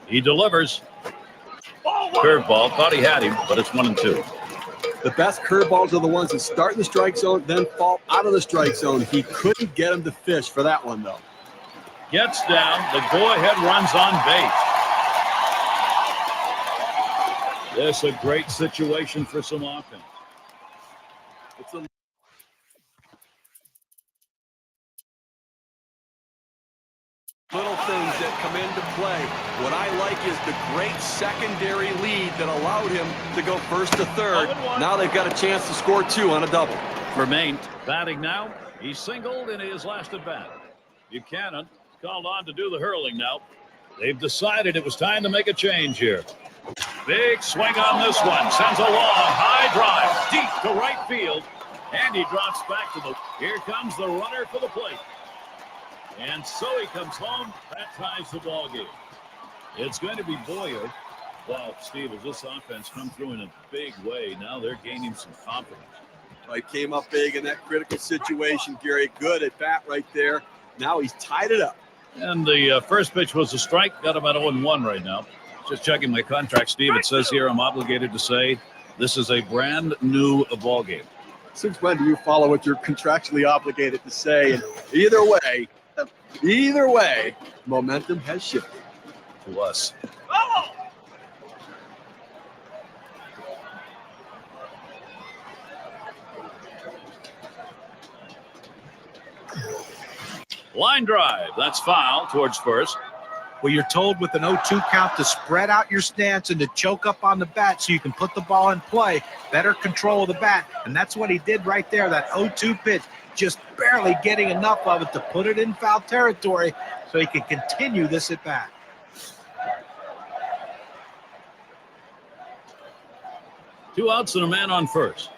He delivers. Curveball. Thought he had him, but it's 1-2. The best curveballs are the ones that start in the strike zone, then fall out of the strike zone. He couldn't get him to fish for that one, though. Gets down. The go-ahead runs on base. This is a great situation for some offense. It's a little things that come into play. What I like is the great secondary lead that allowed him to go first to third. Now they've got a chance to score 2 on a double. Vermain batting now. He's singled in his last at bat. Buchanan called on to do the hurling now. They've decided it was time to make a change here. Big swing on this one. Sends a long high drive deep to right field. And he drops back to the... Here comes the runner for the plate. And so he comes home. That ties the ball game. It's going to be Boyer. Wow, Steve, as this offense comes through in a big way, now they're gaining some confidence. He came up big in that critical situation, Gary. Good at bat right there. Now he's tied it up. And the first pitch was a strike. Got him at 0-1 right now. Just checking my contract, Steve. It says here I'm obligated to say this is a brand new ball game. Since when do you follow what you're contractually obligated to say? And either way, momentum has shifted. To us. Line drive. That's foul towards first. Well, you're told with an 0-2 count to spread out your stance and to choke up on the bat so you can put the ball in play. Better control of the bat. And that's what he did right there, that 0-2 pitch. Just barely getting enough of it to put it in foul territory so he can continue this at bat. Two outs and a man on first.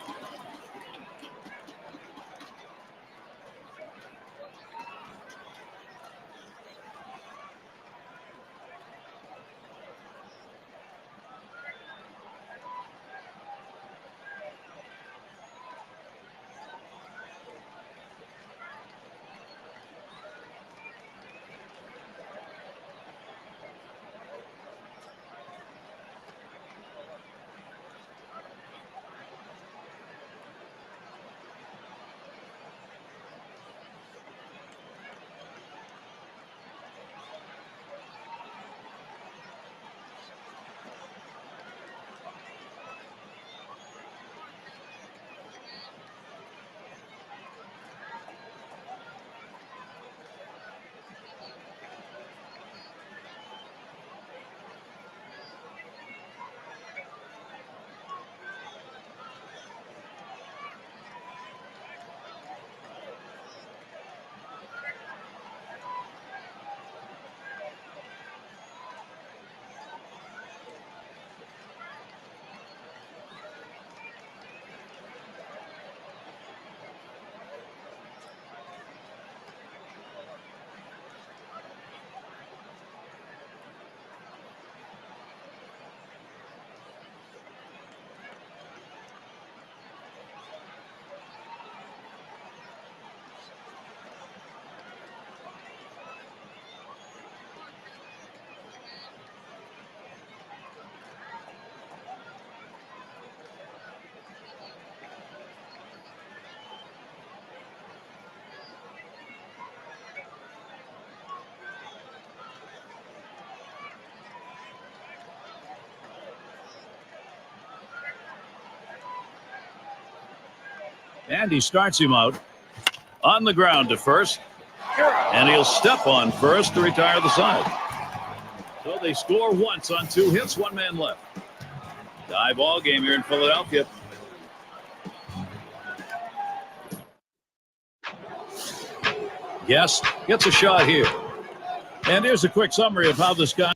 And he starts him out on the ground to first. And he'll step on first to retire the side. So they score once on 2 hits, 1 man left. Tie ball game here in Philadelphia. Guest gets a shot here. And here's a quick summary of how this guy.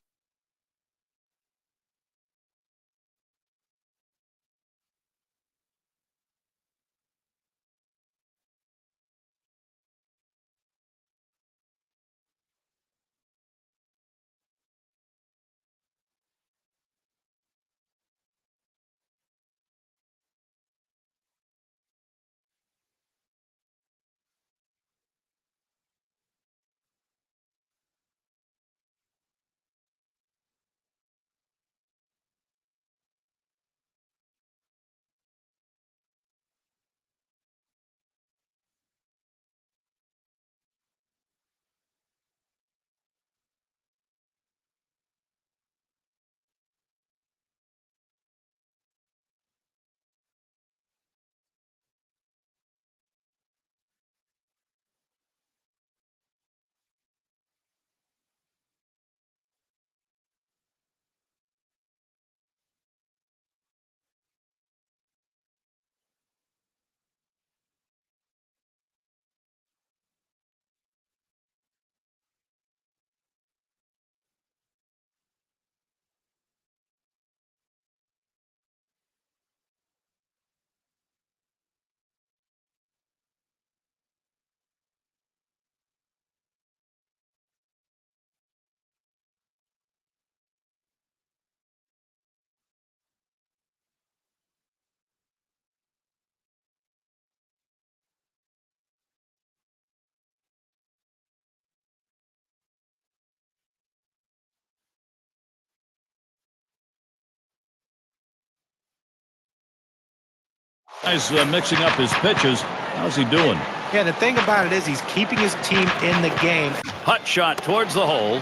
Guy's mixing up his pitches. How's he doing? Yeah, the thing about it is he's keeping his team in the game. Hut shot towards the hole.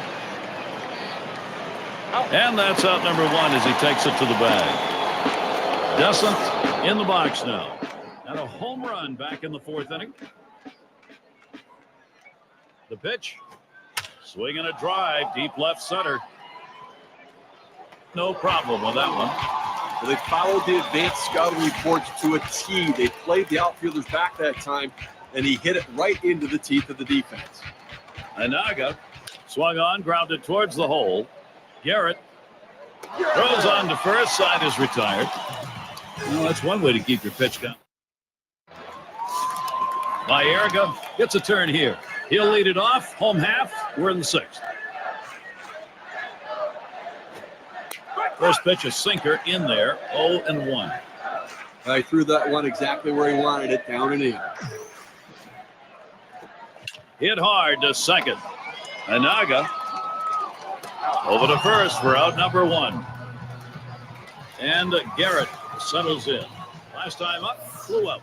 And that's out number 1 as he takes it to the bag. Descent in the box now. And a home run back in the 4th inning. The pitch. Swing and a drive. Deep left center. No problem with that one. Well, they followed the advanced scouting reports to a T. They played the outfielders back that time, and he hit it right into the teeth of the defense. Anaga swung on, grounded towards the hole. Garrett throws on to first. Side is retired. Well, that's one way to keep your pitch count. Baerga gets a turn here. He'll lead it off. Home half. We're in the 6th. First pitch, a sinker in there. 0-1. I threw that one exactly where he wanted it, down and in. Hit hard to second. Anaga over to first for out number 1. And Garrett settles in. Last time up, flew up.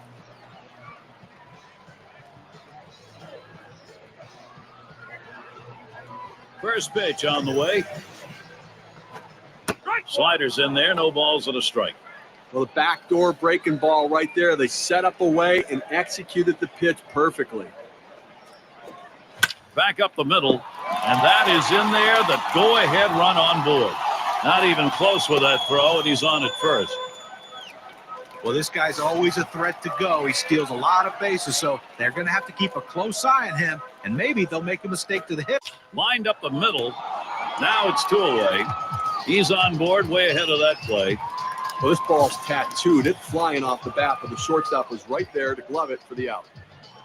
First pitch on the way. Sliders in there, no balls and a strike. Well, the backdoor breaking ball right there. They set up a way and executed the pitch perfectly. Back up the middle, and that is in there. The go-ahead run on board. Not even close with that throw, and he's on at first. Well, this guy's always a threat to go. He steals a lot of bases, so they're going to have to keep a close eye on him, and maybe they'll make a mistake to the hip. Lined up the middle. Now it's 2 away. He's on board, way ahead of that play. Well, this ball's tattooed. It's flying off the bat, but the shortstop was right there to glove it for the out.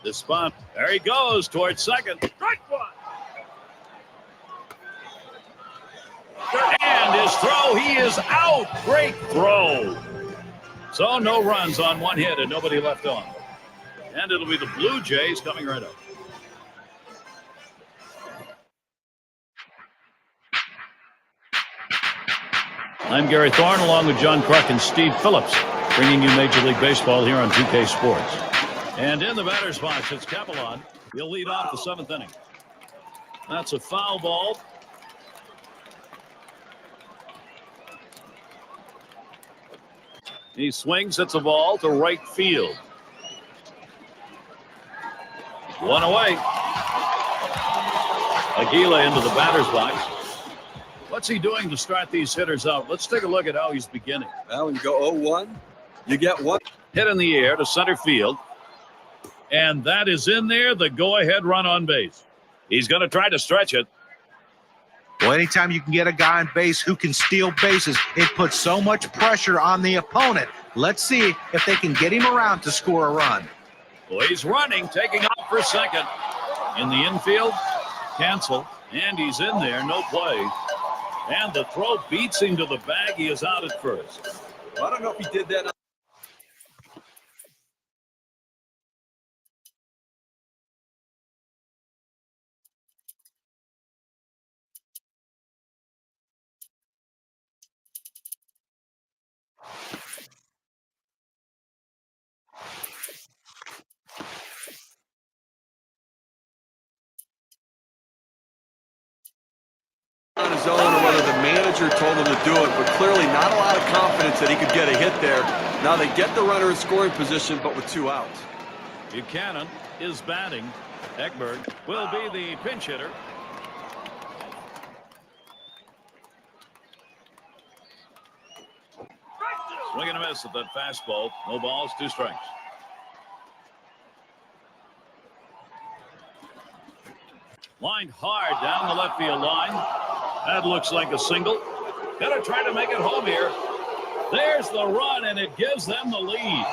The spot. There he goes towards second. Strike 1. And his throw, he is out. Great throw. So no runs on 1 hit and nobody left on. And it'll be the Blue Jays coming right up. I'm Gary Thorne along with John Kruk and Steve Phillips, bringing you Major League Baseball here on 2K Sports. And in the batter's box, it's Capelon. He'll lead off the 7th inning. That's a foul ball. He swings, hits a ball to right field. One away. Aguila into the batter's box. What's he doing to start these hitters out? Let's take a look at how he's beginning. Well, when you go 0-1, you get one. Hit in the air to center field. And that is in there, the go-ahead run on base. He's going to try to stretch it. Well, anytime you can get a guy on base who can steal bases, it puts so much pressure on the opponent. Let's see if they can get him around to score a run. Well, he's running, taking off for second. In the infield, cancel, and he's in there, no play. And the throw beats him to the bag. He is out at first. Well, I don't know if he did that. On his own, or whether the manager told him to do it, but clearly not a lot of confidence that he could get a hit there. Now they get the runner in scoring position, but with 2 outs. Buchanan is batting. Ekberg will be the pinch hitter. Swing and a miss at that fastball. No balls, 2 strikes. Lined hard down the left field line. That looks like a single. Gonna try to make it home here. There's the run, and it gives them the lead.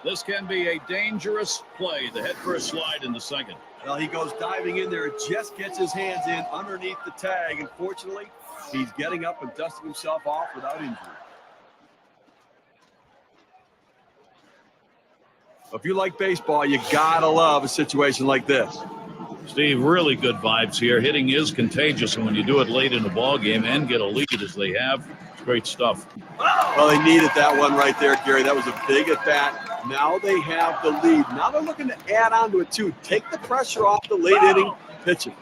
This can be a dangerous play. The head first slide in the second. Well, he goes diving in there. It just gets his hands in underneath the tag. Unfortunately, he's getting up and dusting himself off without injury. If you like baseball, you gotta love a situation like this. Steve, really good vibes here. Hitting is contagious, and when you do it late in the ball game and get a lead as they have, it's great stuff. Well, they needed that one right there, Gary. That was a big at bat. Now they have the lead. Now they're looking to add on to it too. Take the pressure off the late inning pitching.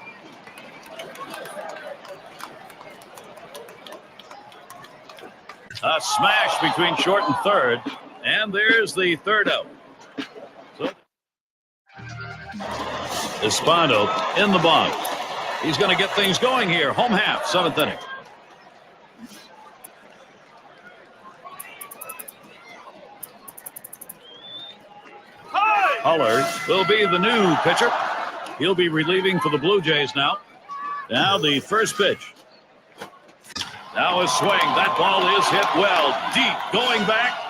A smash between short and third, and there's the third out. So Espano in the box. He's going to get things going here. Home half, 7th inning. Huller will be the new pitcher. He'll be relieving for the Blue Jays now. Now the first pitch. Now a swing. That ball is hit well. Deep. Going back.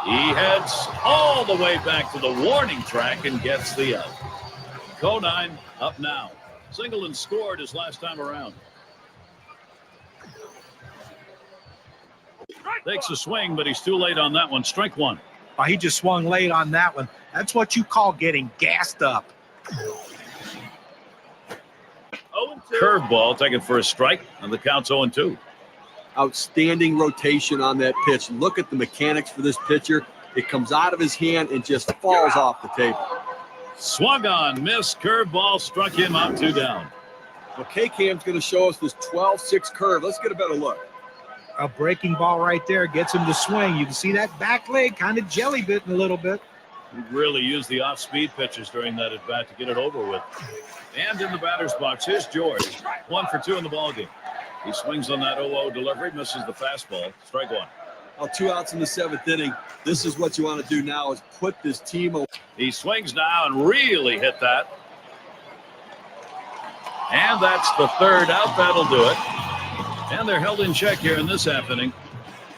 He heads all the way back to the warning track and gets the out. Conine up now. Singleton scored his last time around. Takes a swing, but he's too late on that one. Strike 1. Oh, he just swung late on that one. That's what you call getting gassed up. Curveball taken for a strike, and the count's 0-2. Outstanding rotation on that pitch. Look at the mechanics for this pitcher. It comes out of his hand and just falls off the table. Swung on, missed, curveball, struck him out, 2 down. Well, K-Cam's going to show us this 12-6 curve. Let's get a better look. A breaking ball right there gets him to swing. You can see that back leg kind of jelly bitten a little bit. He really used the off-speed pitches during that at-bat to get it over with. And in the batter's box, here's George. 1 for 2 in the ballgame. He swings on that 0-0 delivery, misses the fastball. Strike 1. Well, 2 outs in the 7th inning. This is what you want to do now is put this team away. He swings now and really hit that. And that's the third out. That'll do it. And they're held in check here in this half inning.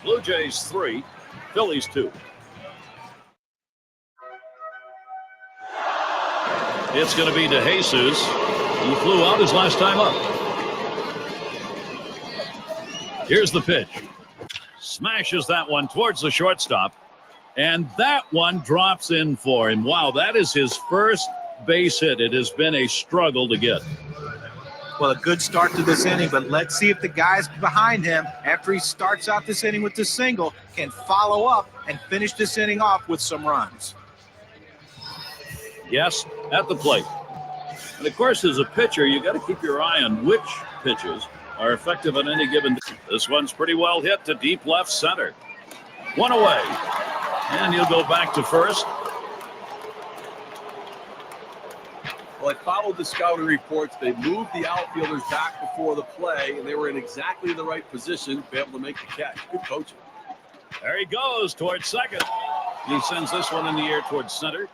Blue Jays 3, Phillies 2. It's going to be DeJesus, who flew out his last time up. Here's the pitch. Smashes that one towards the shortstop. And that one drops in for him. Wow, that is his first base hit. It has been a struggle to get. Well, a good start to this inning, but let's see if the guys behind him, after he starts out this inning with the single, can follow up and finish this inning off with some runs. Yes, at the plate. And of course, as a pitcher, you got to keep your eye on which pitches are effective on any given day. This one's pretty well hit to deep left center. 1 away. And he'll go back to first. Well, I followed the scouting reports. They moved the outfielders back before the play, and they were in exactly the right position to be able to make the catch. Good coaching. There he goes towards second. He sends this one in the air towards center.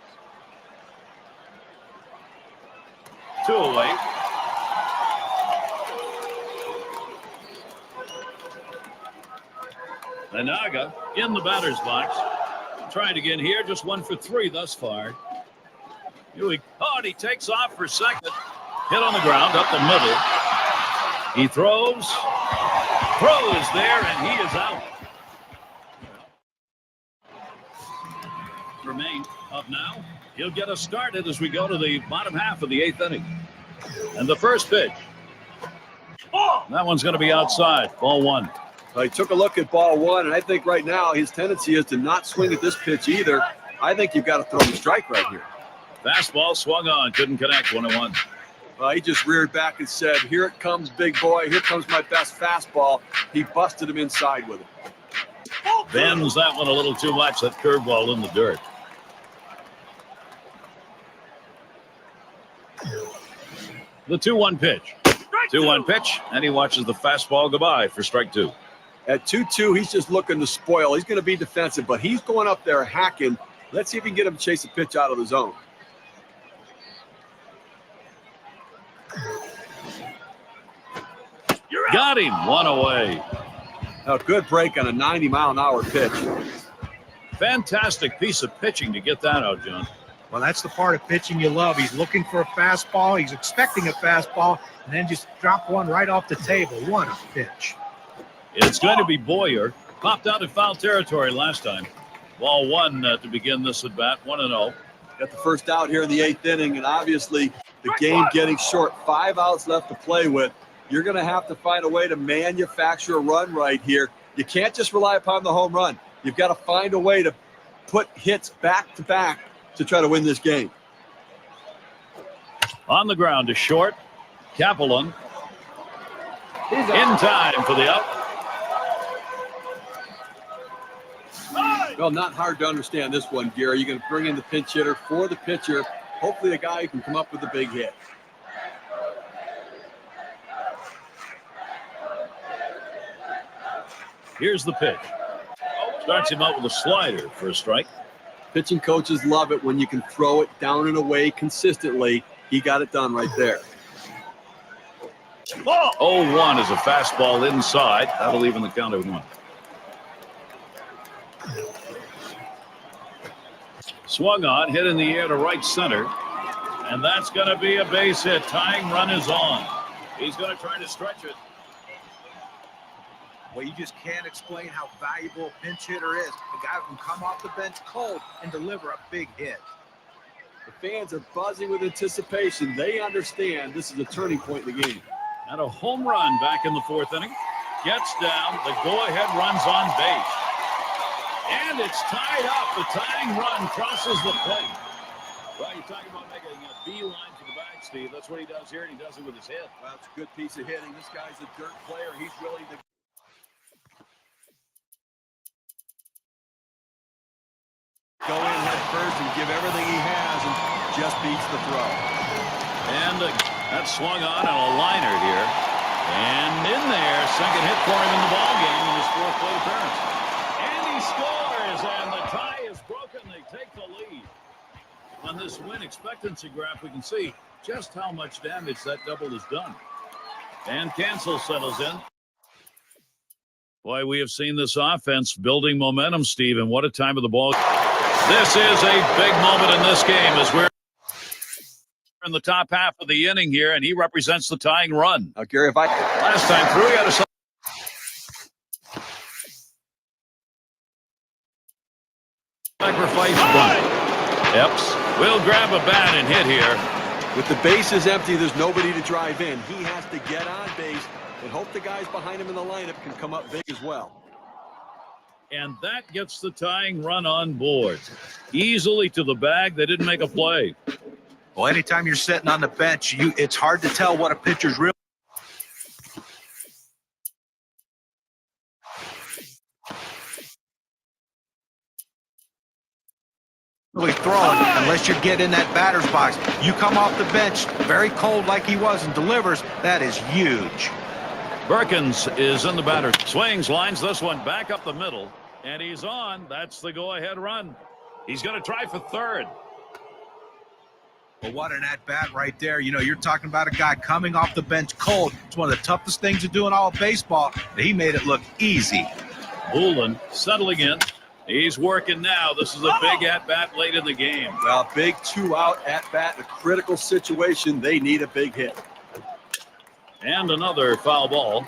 2 away. Anaga in the batter's box. Trying again here, just 1 for 3 thus far. Here we go, and he takes off for second. Hit on the ground, up the middle. He throws there, and he is out. Remain up now. He'll get us started as we go to the bottom half of the 8th inning. And the first pitch. That one's going to be outside. Ball 1. He took a look at ball 1, and I think right now his tendency is to not swing at this pitch either. I think you've got to throw the strike right here. Fastball swung on, couldn't connect. 1-1. He just reared back and said, here it comes, big boy. Here comes my best fastball. He busted him inside with it. Bends that one a little too much, that curveball in the dirt. The 2-1 pitch. 2-1 pitch, and he watches the fastball go by for strike 2. At 2-2, he's just looking to spoil. He's going to be defensive, but he's going up there hacking. Let's see if we can get him to chase a pitch out of the zone. Got him. 1 away. A good break on a 90-mile-an-hour pitch. Fantastic piece of pitching to get that out, John. Well, that's the part of pitching you love. He's looking for a fastball. He's expecting a fastball, and then just drop one right off the table. What a pitch. It's going to be Boyer. Popped out in foul territory last time. Ball 1 to begin this at bat. 1-0. Got the first out here in the 8th inning, and obviously the game getting short. 5 outs left to play with. You're going to have to find a way to manufacture a run right here. You can't just rely upon the home run. You've got to find a way to put hits back to back to try to win this game. On the ground to short. Kaplan in time for the out. Well, not hard to understand this one, Gary. You're going to bring in the pinch hitter for the pitcher. Hopefully a guy who can come up with a big hit. Here's the pitch. Starts him out with a slider for a strike. Pitching coaches love it when you can throw it down and away consistently. He got it done right there. 0-1 is a fastball inside. That'll even the count at 1. Swung on, hit in the air to right center. And that's going to be a base hit. Tying run is on. He's going to try to stretch it. Well, you just can't explain how valuable a pinch hitter is. The guy who can come off the bench cold and deliver a big hit. The fans are buzzing with anticipation. They understand this is a turning point in the game. And a home run back in the 4th inning. Gets down. The go-ahead run's on base. And it's tied up. The tying run crosses the plate. Well, you're talking about making a beeline to the bag, Steve. That's what he does here, and he does it with his head. Well, it's a good piece of hitting. This guy's a dirt player. He's really the go in head first and give everything he has and just beats the throw. And that swung on a liner here. And in there, second hit for him in the ballgame in his 4th plate appearance. And he scores, and the tie is broken. They take the lead. On this win expectancy graph, we can see just how much damage that double has done. And Cancel settles in. Boy, we have seen this offense building momentum, Steve, and what a time of the ball. This is a big moment in this game as we're in the top half of the inning here, and he represents the tying run. Now, Gary, if I Last time through, he had a sacrifice bunt. Epps will grab a bat and hit here. with the bases empty, there's nobody to drive in. He has to get on base and hope the guys behind him in the lineup can come up big as well. And that gets the tying run on board. Easily to the bag. They didn't make a play. Well, anytime you're sitting on the bench, it's hard to tell what a pitcher's really. really throwing unless you get in that batter's box. You come off the bench very cold like he was and delivers. That is huge. Perkins is in the batter. Swings, lines this one back up the middle, and he's on. That's the go-ahead run. He's going to try for third. Well, what an at-bat right there. You know, you're talking about a guy coming off the bench cold. It's one of the toughest things to do in all of baseball. He made it look easy. Bullen settling in. He's working now. This is a big at-bat late in the game. Well, big 2-out at-bat in a critical situation. They need a big hit. And another foul ball.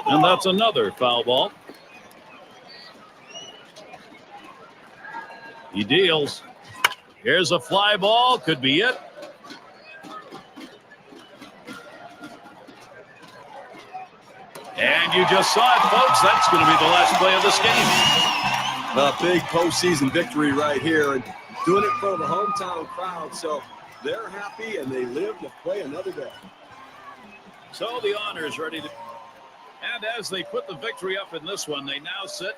And that's another foul ball. He deals. Here's a fly ball. Could be it. And you just saw it, folks. That's going to be the last play of this game. A big postseason victory right here, and doing it for the hometown crowd. So they're happy, and they live to play another day. So the Honors ready to... And as they put the victory up in this one, they now sit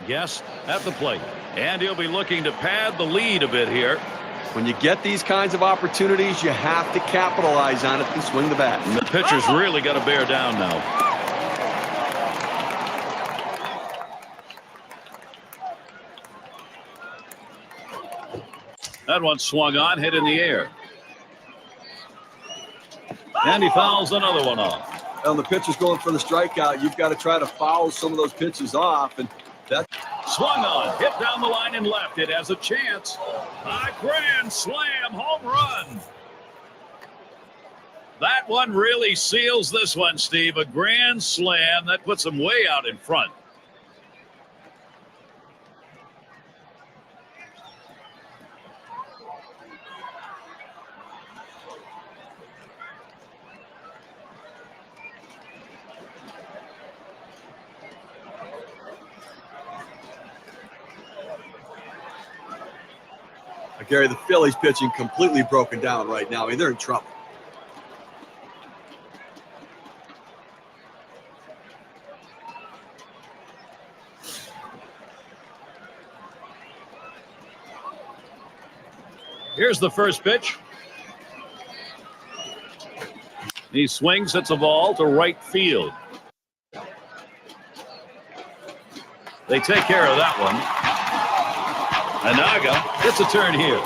Yes, at the plate. And he'll be looking to pad the lead a bit here. When you get these kinds of opportunities, you have to capitalize on it and swing the bat. And the pitcher's really got to bear down now. That one swung on, hit in the air. And he fouls another one off. Well, the pitcher's going for the strikeout. You've got to try to foul some of those pitches off. And that swung on, hit down the line and left. It has a chance. A grand slam home run. That one really seals this one, Steve. A grand slam. That puts him way out in front. Gary, the Phillies pitching completely broken down right now. I mean, they're in trouble. Here's the first pitch. He swings, hits a ball to right field. They take care of that one. Anaga gets a turn here.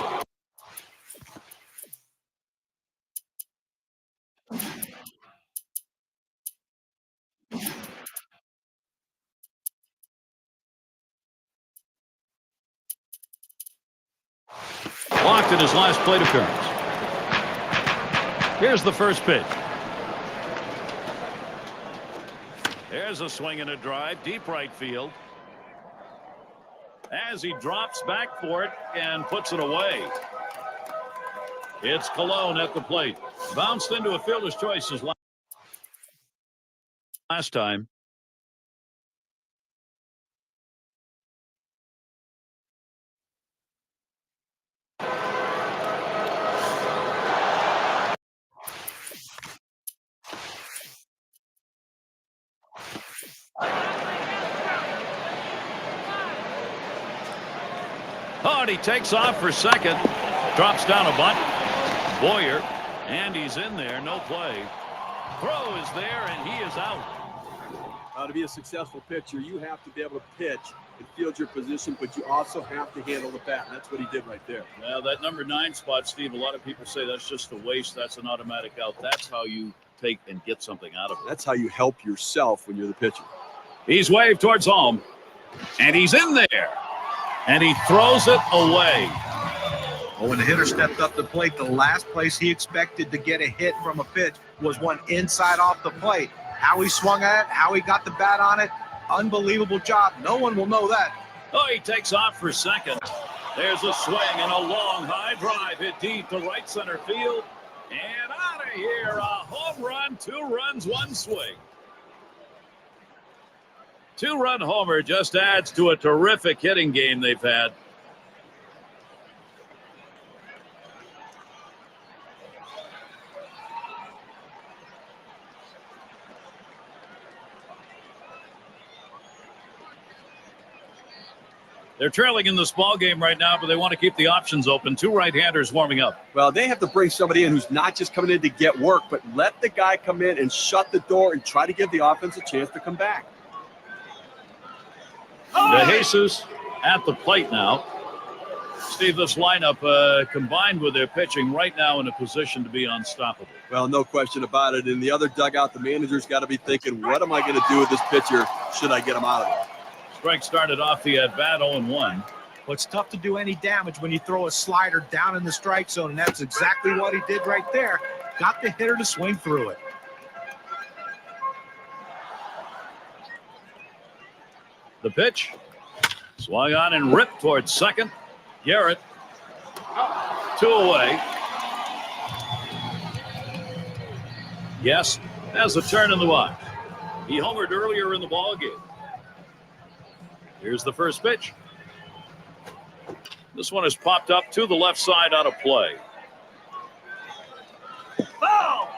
Walked in his last plate appearance. Here's the first pitch. There's a swing and a drive, deep right field. As he drops back for it and puts it away. It's Colon at the plate. Bounced into a fielder's choices last time. Oh, and he takes off for second. Drops down a bunt. Boyer, and he's in there. No play. Throw is there, and he is out. To be a successful pitcher, you have to be able to pitch and field your position, but you also have to handle the bat, and that's what he did right there. Well, that number 9 spot, Steve, a lot of people say that's just a waste. That's an automatic out. That's how you take and get something out of it. That's how you help yourself when you're the pitcher. He's waved towards home, and he's in there. And he throws it away. Well, when the hitter stepped up the plate, the last place he expected to get a hit from a pitch was one inside off the plate. How he swung at it, how he got the bat on it, unbelievable job. No one will know that. Oh, he takes off for second. There's a swing and a long high drive hit deep to right center field. And out of here, a home run, 2 runs, 1 swing. 2-run homer just adds to a terrific hitting game they've had. They're trailing in this ball game right now, but they want to keep the options open. 2 right-handers warming up. Well, they have to bring somebody in who's not just coming in to get work, but let the guy come in and shut the door and try to give the offense a chance to come back. De Jesus at the plate now. Steve, this lineup combined with their pitching right now in a position to be unstoppable. Well, no question about it. In the other dugout, the manager's got to be thinking, what am I going to do with this pitcher? Should I get him out of there? Strike started off the at-bat 0-1. Well, it's tough to do any damage when you throw a slider down in the strike zone, and that's exactly what he did right there. Got the hitter to swing through it. The pitch. Swung on and ripped towards second. Garrett. 2 away. Yes, has a turn in the box. He homered earlier in the ball game. Here's the first pitch. This one has popped up to the left side out of play. Foul!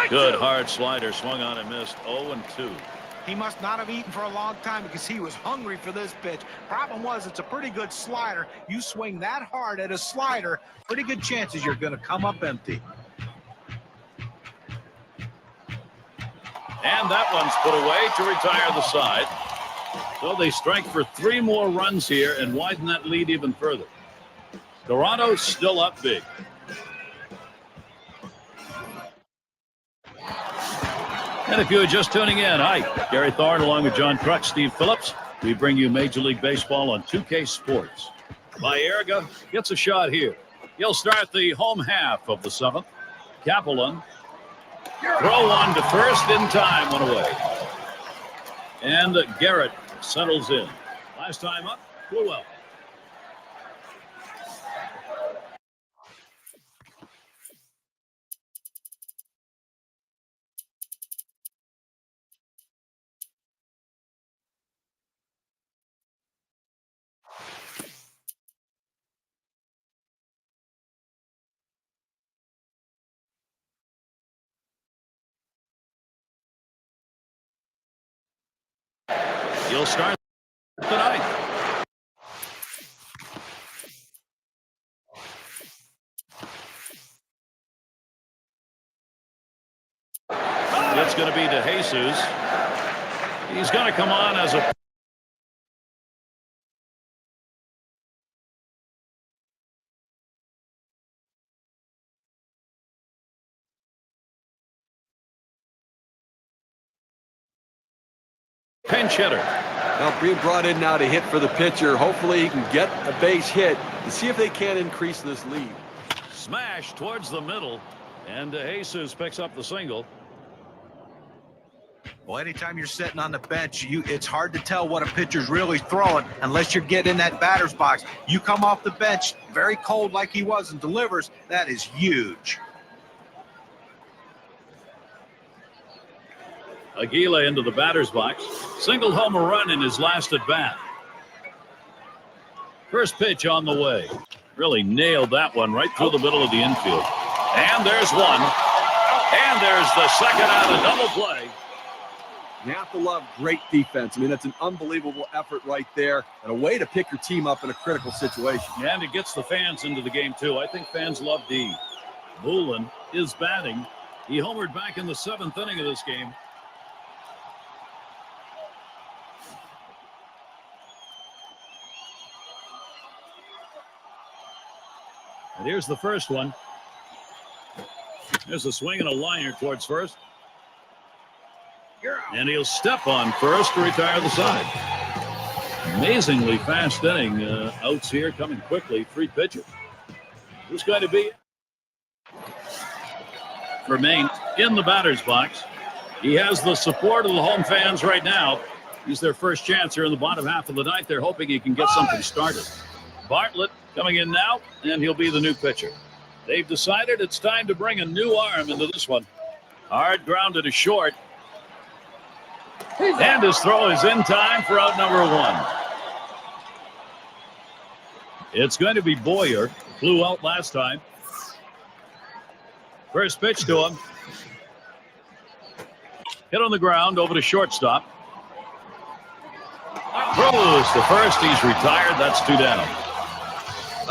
Good hard slider swung on and missed. 0-2. He must not have eaten for a long time because he was hungry for this pitch. Problem was, it's a pretty good slider. You swing that hard at a slider, pretty good chances you're going to come up empty. And that one's put away to retire the side. So they strike for 3 more runs here and widen that lead even further. Toronto's still up big. And if you're just tuning in, hi, Gary Thorne along with John Crutch, Steve Phillips. We bring you Major League Baseball on 2K Sports. Baerga gets a shot here. He'll start the home half of the 7th. Kaplan, throw one to first in time, one away. And Garrett settles in. Last time up, Kluel. He'll start tonight. It's going to be to Jesus. He's going to come on as a pinch hitter. Now being brought in now to hit for the pitcher. Hopefully he can get a base hit to see if they can increase this lead. Smash towards the middle, and Jesus picks up the single. Well, anytime you're sitting on the bench, it's hard to tell what a pitcher's really throwing unless you're getting in that batter's box. You come off the bench very cold like he was and delivers, that is huge. Aguila into the batter's box. Singled home a run in his last at bat. First pitch on the way. Really nailed that one right through the middle of the infield. And there's one. And there's the second out of double play. You have to love great defense. I mean, that's an unbelievable effort right there and a way to pick your team up in a critical situation. And it gets the fans into the game, too. I think fans love D. Bullen is batting. He homered back in the 7th inning of this game. And here's the first one. There's a swing and a liner towards first. And he'll step on first to retire the side. Amazingly fast inning. Outs here coming quickly. 3 pitches. Who's going to be for Maine in the batter's box? He has the support of the home fans right now. He's their first chance here in the bottom half of the ninth. They're hoping he can get something started. Bartlett coming in now, and he'll be the new pitcher. They've decided it's time to bring a new arm into this one. Hard grounded to short. And his throw is in time for out number 1. It's going to be Boyer. Flew out last time. First pitch to him. Hit on the ground over to shortstop. Throws to first. He's retired. That's 2 down.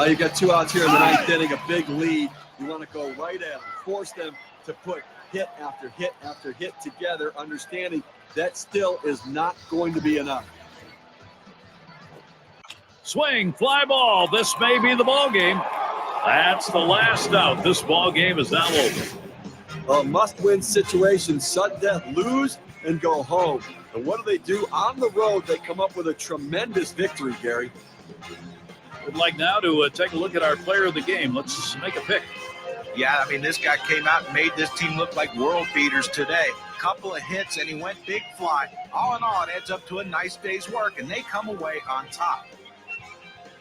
You've got 2 outs here in the 9th inning, a big lead. You want to go right at them, force them to put hit after hit after hit together, understanding that still is not going to be enough. Swing, fly ball. This may be the ball game. That's the last out. This ball game is now over. A must-win situation. Sudden death, lose and go home. And what do? On the road, they come up with a tremendous victory, Gary. Would like now to take a look at our player of the game. Let's make a pick. Yeah, I mean, this guy came out and made this team look like world beaters today. Couple of hits, and he went big fly. All in all, it adds up to a nice day's work, and they come away on top.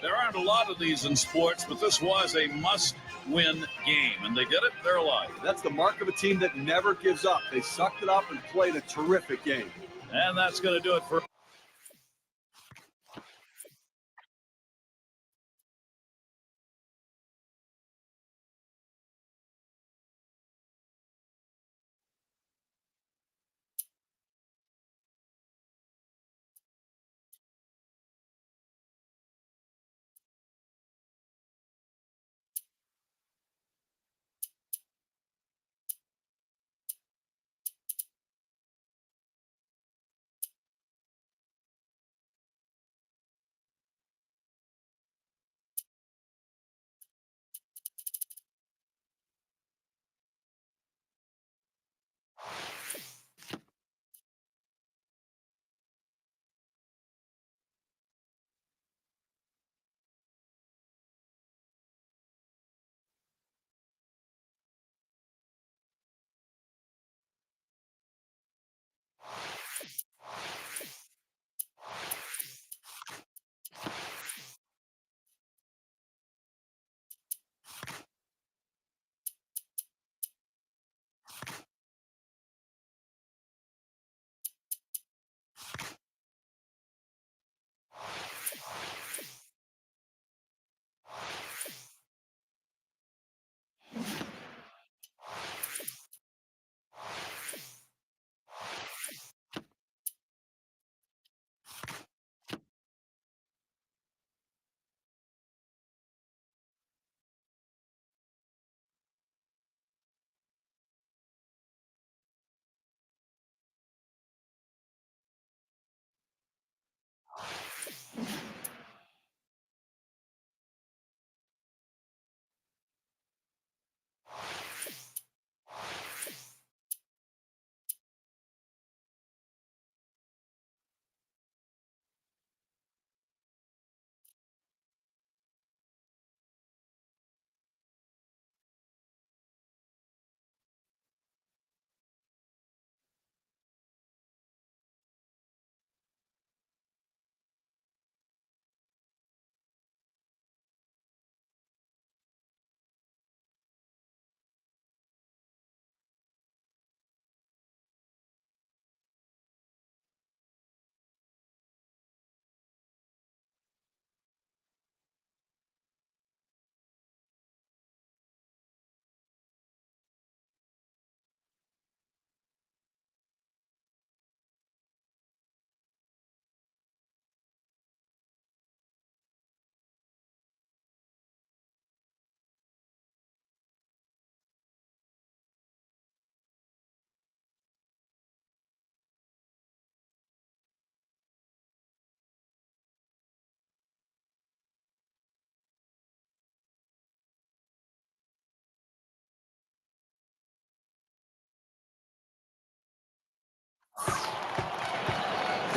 There aren't a lot of these in sports, but this was a must-win game, and they did it. They're alive. That's the mark of a team that never gives up. They sucked it up and played a terrific game. And that's going to do it for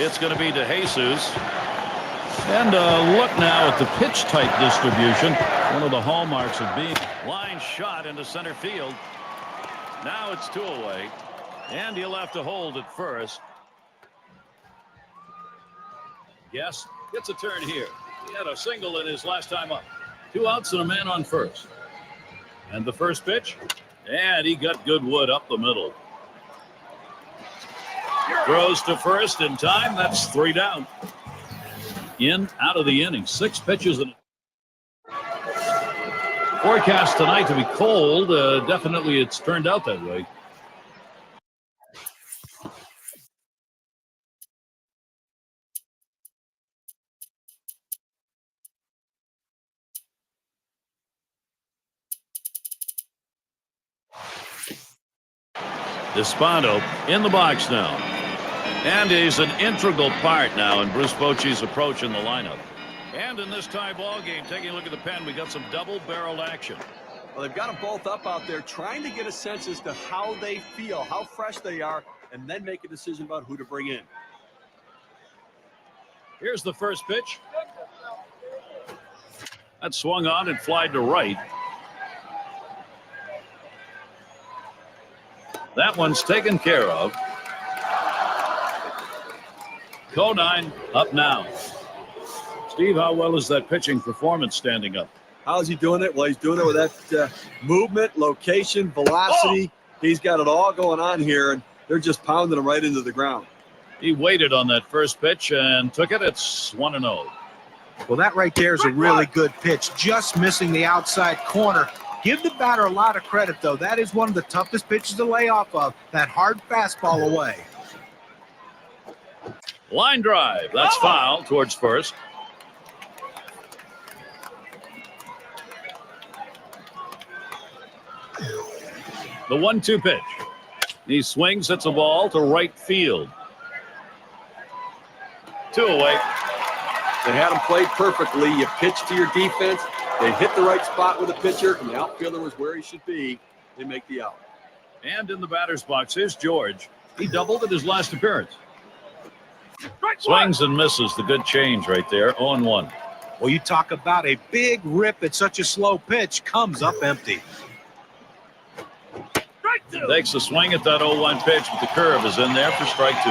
It's going to be to Jesus. And look now at the pitch type distribution. One of the hallmarks of being line shot into center field. Now it's 2 away. And he'll have to hold at first. Yes, gets a turn here. He had a single in his last time up. 2 outs and a man on first. And the first pitch. And he got good wood up the middle. Throws to first in time. That's 3 down. Out of the inning. 6 pitches. Forecast tonight to be cold. Definitely it's turned out that way. Despando in the box now. And he's an integral part now in Bruce Bochy's approach in the lineup. And in this tie ball game, taking a look at the pen, we got some double-barreled action. Well, they've got them both up out there trying to get a sense as to how they feel, how fresh they are, and then make a decision about who to bring in. Here's the first pitch. That swung on and flied to right. That one's taken care of. Conine up now. Steve, how well is that pitching performance standing up? How's he doing it? Well, he's doing it with that movement, location, velocity. He's got it all going on here, and they're just pounding him right into the ground. He waited on that first pitch and took it. It's 1-0. Well, that right there is a really good pitch, just missing the outside corner. Give the batter a lot of credit, though. That is one of the toughest pitches to lay off of, that hard fastball away. Line drive. That's foul towards first. The 1-2 pitch. He swings, hits a ball to right field. 2 away. They had him played perfectly. You pitch to your defense. They hit the right spot with the pitcher, and the outfielder was where he should be. They make the out. And in the batter's box, here's George. He doubled at his last appearance. Swings and misses. The good change right there. 0-1. Well, you talk about a big rip at such a slow pitch. Comes up empty. Takes a swing at that 0-1 pitch, but the curve is in there for strike 2.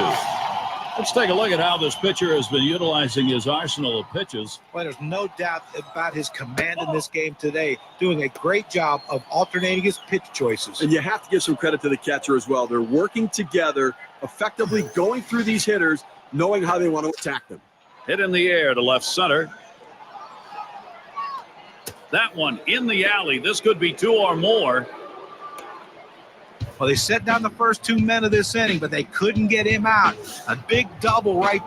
Let's take a look at how this pitcher has been utilizing his arsenal of pitches. Well, there's no doubt about his command in this game today, doing a great job of alternating his pitch choices. And you have to give some credit to the catcher as well. They're working together, effectively going through these hitters, knowing how they want to attack them. Hit in the air to left center. That one in the alley. This could be 2 or more. Well, they set down the first 2 men of this inning, but they couldn't get him out. A big double right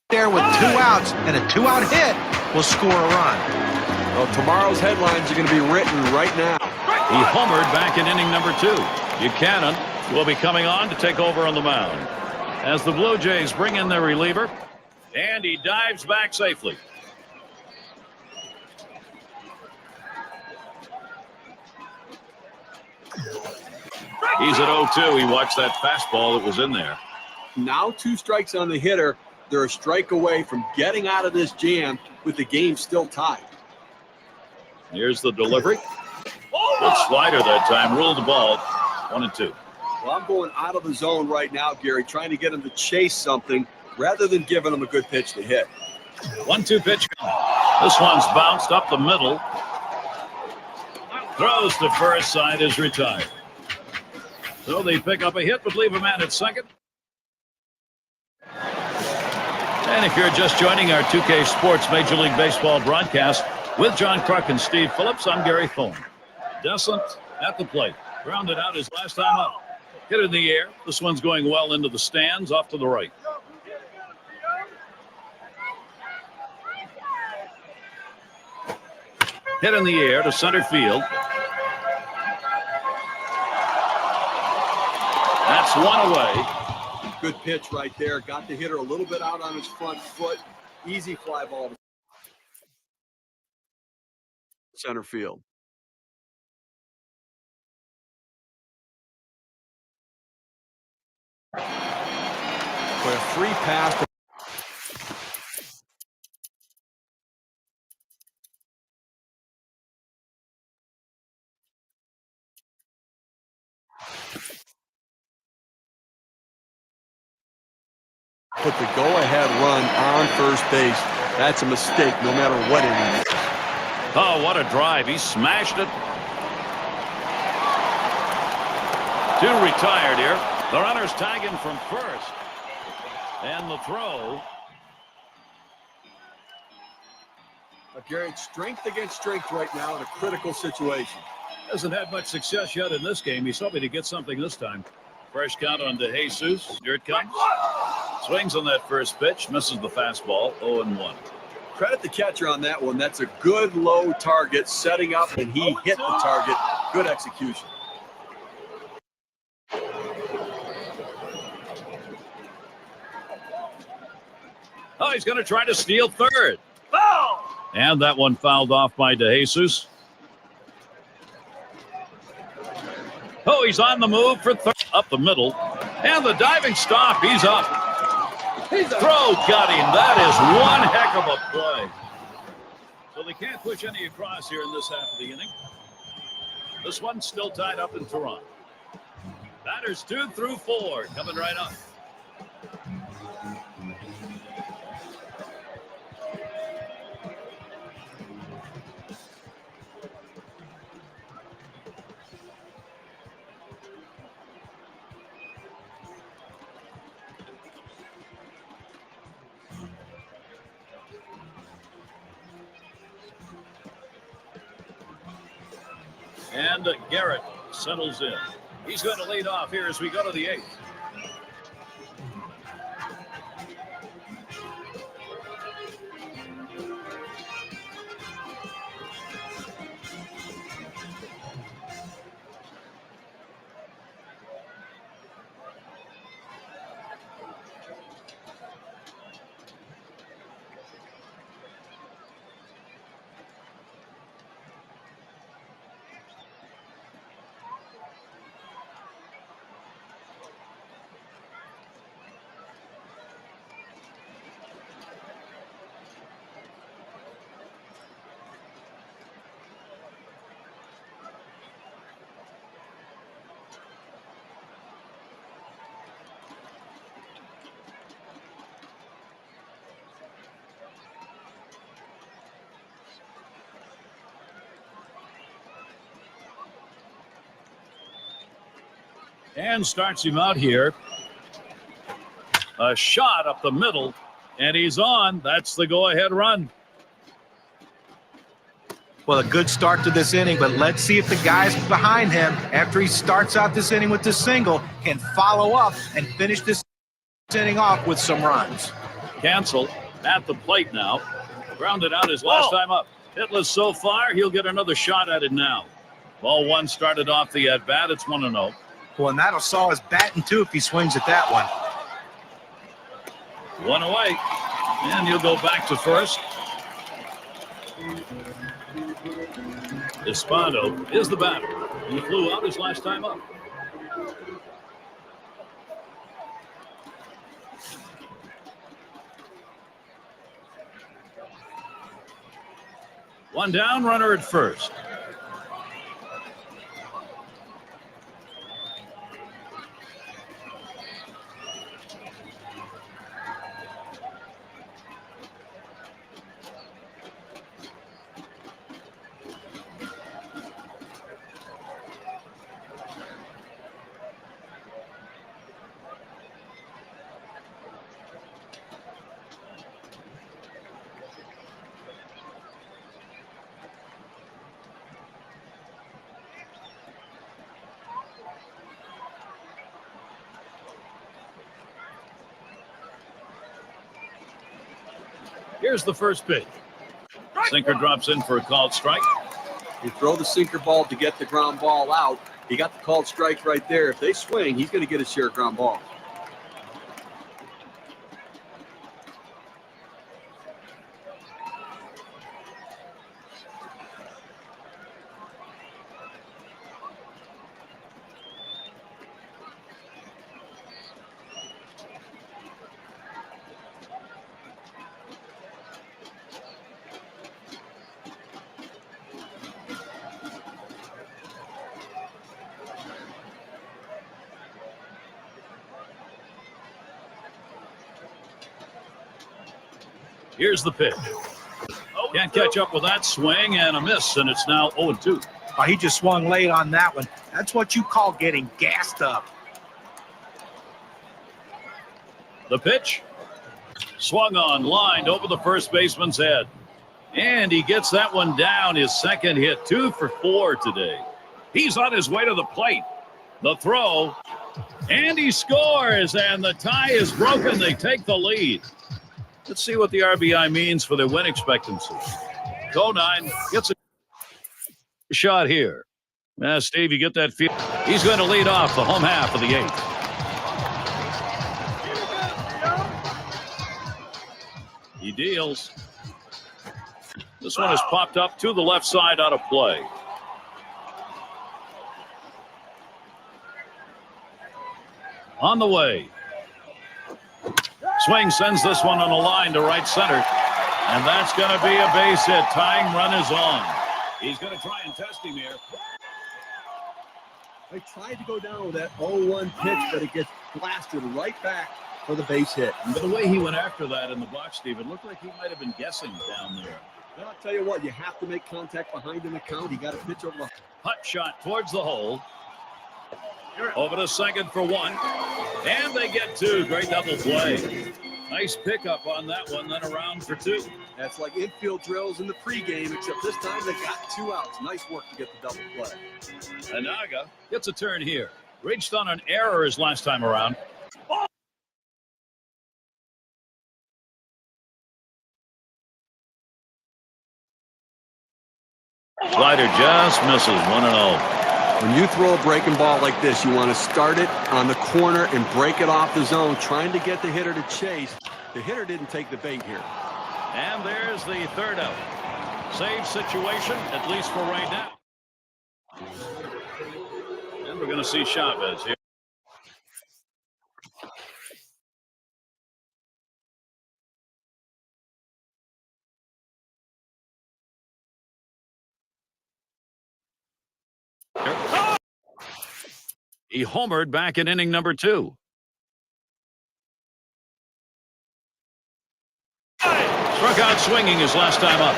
there with 2 outs, and a 2-out hit will score a run. Well, tomorrow's headlines are going to be written right now. He homered back in inning number 2. Buchanan will be coming on to take over on the mound as the Blue Jays bring in their reliever, and he dives back safely. He's at 0-2. He watched that fastball that was in there. Now 2 strikes on the hitter. They're a strike away from getting out of this jam with the game still tied. Here's the delivery. Good slider that time. Ruled the ball. 1-2. Well, I'm going out of the zone right now, Gary, trying to get him to chase something rather than giving him a good pitch to hit. 1-2 pitch. This one's bounced up the middle. Throws to first, side is retired. So they pick up a hit, but leave a man at second. And if you're just joining our 2K Sports Major League Baseball broadcast with John Kruk and Steve Phillips, I'm Gary Thorne. Descent at the plate. Grounded out his last time up. Hit in the air. This one's going well into the stands off to the right. Hit in the air to center field. That's 1 away. Good pitch right there. Got the hitter a little bit out on his front foot. Easy fly ball to center field. free pass. Put the go-ahead run on first base. That's a mistake no matter what inning it is. Oh, what a drive. He smashed it. Two retired here. The runner's tagging from first. And the throw. Garrett, strength against strength right now in a critical situation. Hasn't had much success yet in this game. He's hoping to get something this time. Fresh count on DeJesus. Here it comes. Swings on that first pitch. Misses the fastball. 0-1. Credit the catcher on that one. That's a good low target setting up, and he hit the target. Good execution. Oh, he's going to try to steal third. And that one fouled off by DeJesus. Oh, he's on the move for third. Up the middle. And the diving stop. He's up. Throw got him. That is one heck of a play. So they can't push any across here in this half of the inning. This one's still tied up in Toronto. Batters 2 through 4 coming right up. And Garrett settles in. He's going to lead off here as we go to the 8th. And starts him out here. A shot up the middle, and he's on. That's the go-ahead run. Well, a good start to this inning, but let's see if the guys behind him, after he starts out this inning with the single, can follow up and finish this inning off with some runs. Cancel at the plate now. Grounded out his last time up. Hitless so far. He'll get another shot at it now. Ball one started off the at-bat. It's 1-0. Well, and that'll saw his batting, too, if he swings at that one. One away. And he'll go back to first. Espano is the batter. He flew out his last time up. One down, runner at first. Here's the first pitch. Sinker drops in for a called strike. You throw the sinker ball to get the ground ball out. He got the called strike right there. If they swing, he's going to get his share of ground balls. Here's the pitch. Can't catch up with that swing, and a miss, and it's now 0-2. He just swung late on that one. That's what you call getting gassed up. The pitch. Swung on, lined over the first baseman's head. And he gets that one down, his second hit, 2 for 4 today. He's on his way to the plate. The throw, and he scores, and the tie is broken. They take the lead. Let's see what the RBI means for their win expectancy. Conine gets a shot here. Steve, you get that feel. He's going to lead off the home half of the 8th. He deals. This one is popped up to the left side out of play. On the way. Swing sends this one on the line to right center. And that's going to be a base hit. Tying run is on. He's going to try and test him here. I tried to go down with that 0-1 pitch, but it gets blasted right back for the base hit. But the way he went after that in the box, Steve, it looked like he might have been guessing down there. Well, I'll tell you what, you have to make contact behind an account. You got to pitch over the Hut shot towards the hole. Over to second for 1. And they get 2. Great double play. Nice pickup on that one, then around for 2. That's like infield drills in the pregame, except this time they got 2 outs. Nice work to get the double play. Anaga gets a turn here. Reached on an error his last time around. Slider just misses 1-0. When you throw a breaking ball like this, you want to start it on the corner and break it off the zone, trying to get the hitter to chase. The hitter didn't take the bait here. And there's the third out. Save situation, at least for right now. And we're going to see Chavez here. He homered back in inning number 2. Struck out swinging his last time up.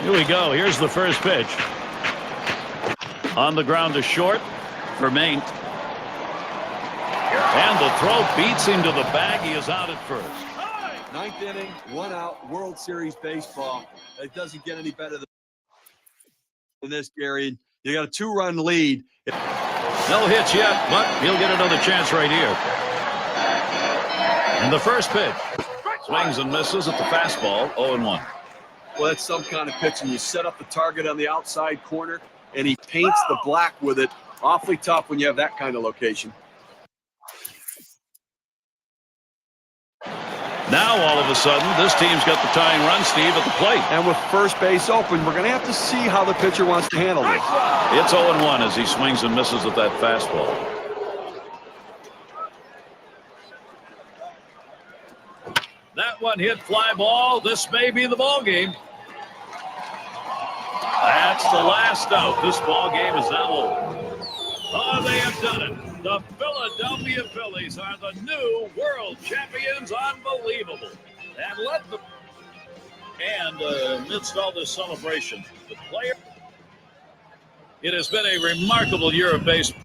Here we go. Here's the first pitch. On the ground to short for Maine. And the throw beats him to the bag. He is out at first. 9th inning, 1 out, World Series baseball. It doesn't get any better than this, Gary. You got a 2-run lead. No hits yet, but he'll get another chance right here. And the first pitch. Swings and misses at the fastball, 0-1. Well, that's some kind of pitching. You set up the target on the outside corner, and he paints the black with it. Awfully tough when you have that kind of location. Now, all of a sudden, this team's got the tying run, Steve, at the plate. And with first base open, we're going to have to see how the pitcher wants to handle this. It's 0-1 as he swings and misses at that fastball. That one hit fly ball. This may be the ball game. That's the last out. This ball game is now over. Oh, they have done it. The Philadelphia Phillies are the new world champions. Unbelievable. And amidst all this celebration, the player. It has been a remarkable year of baseball.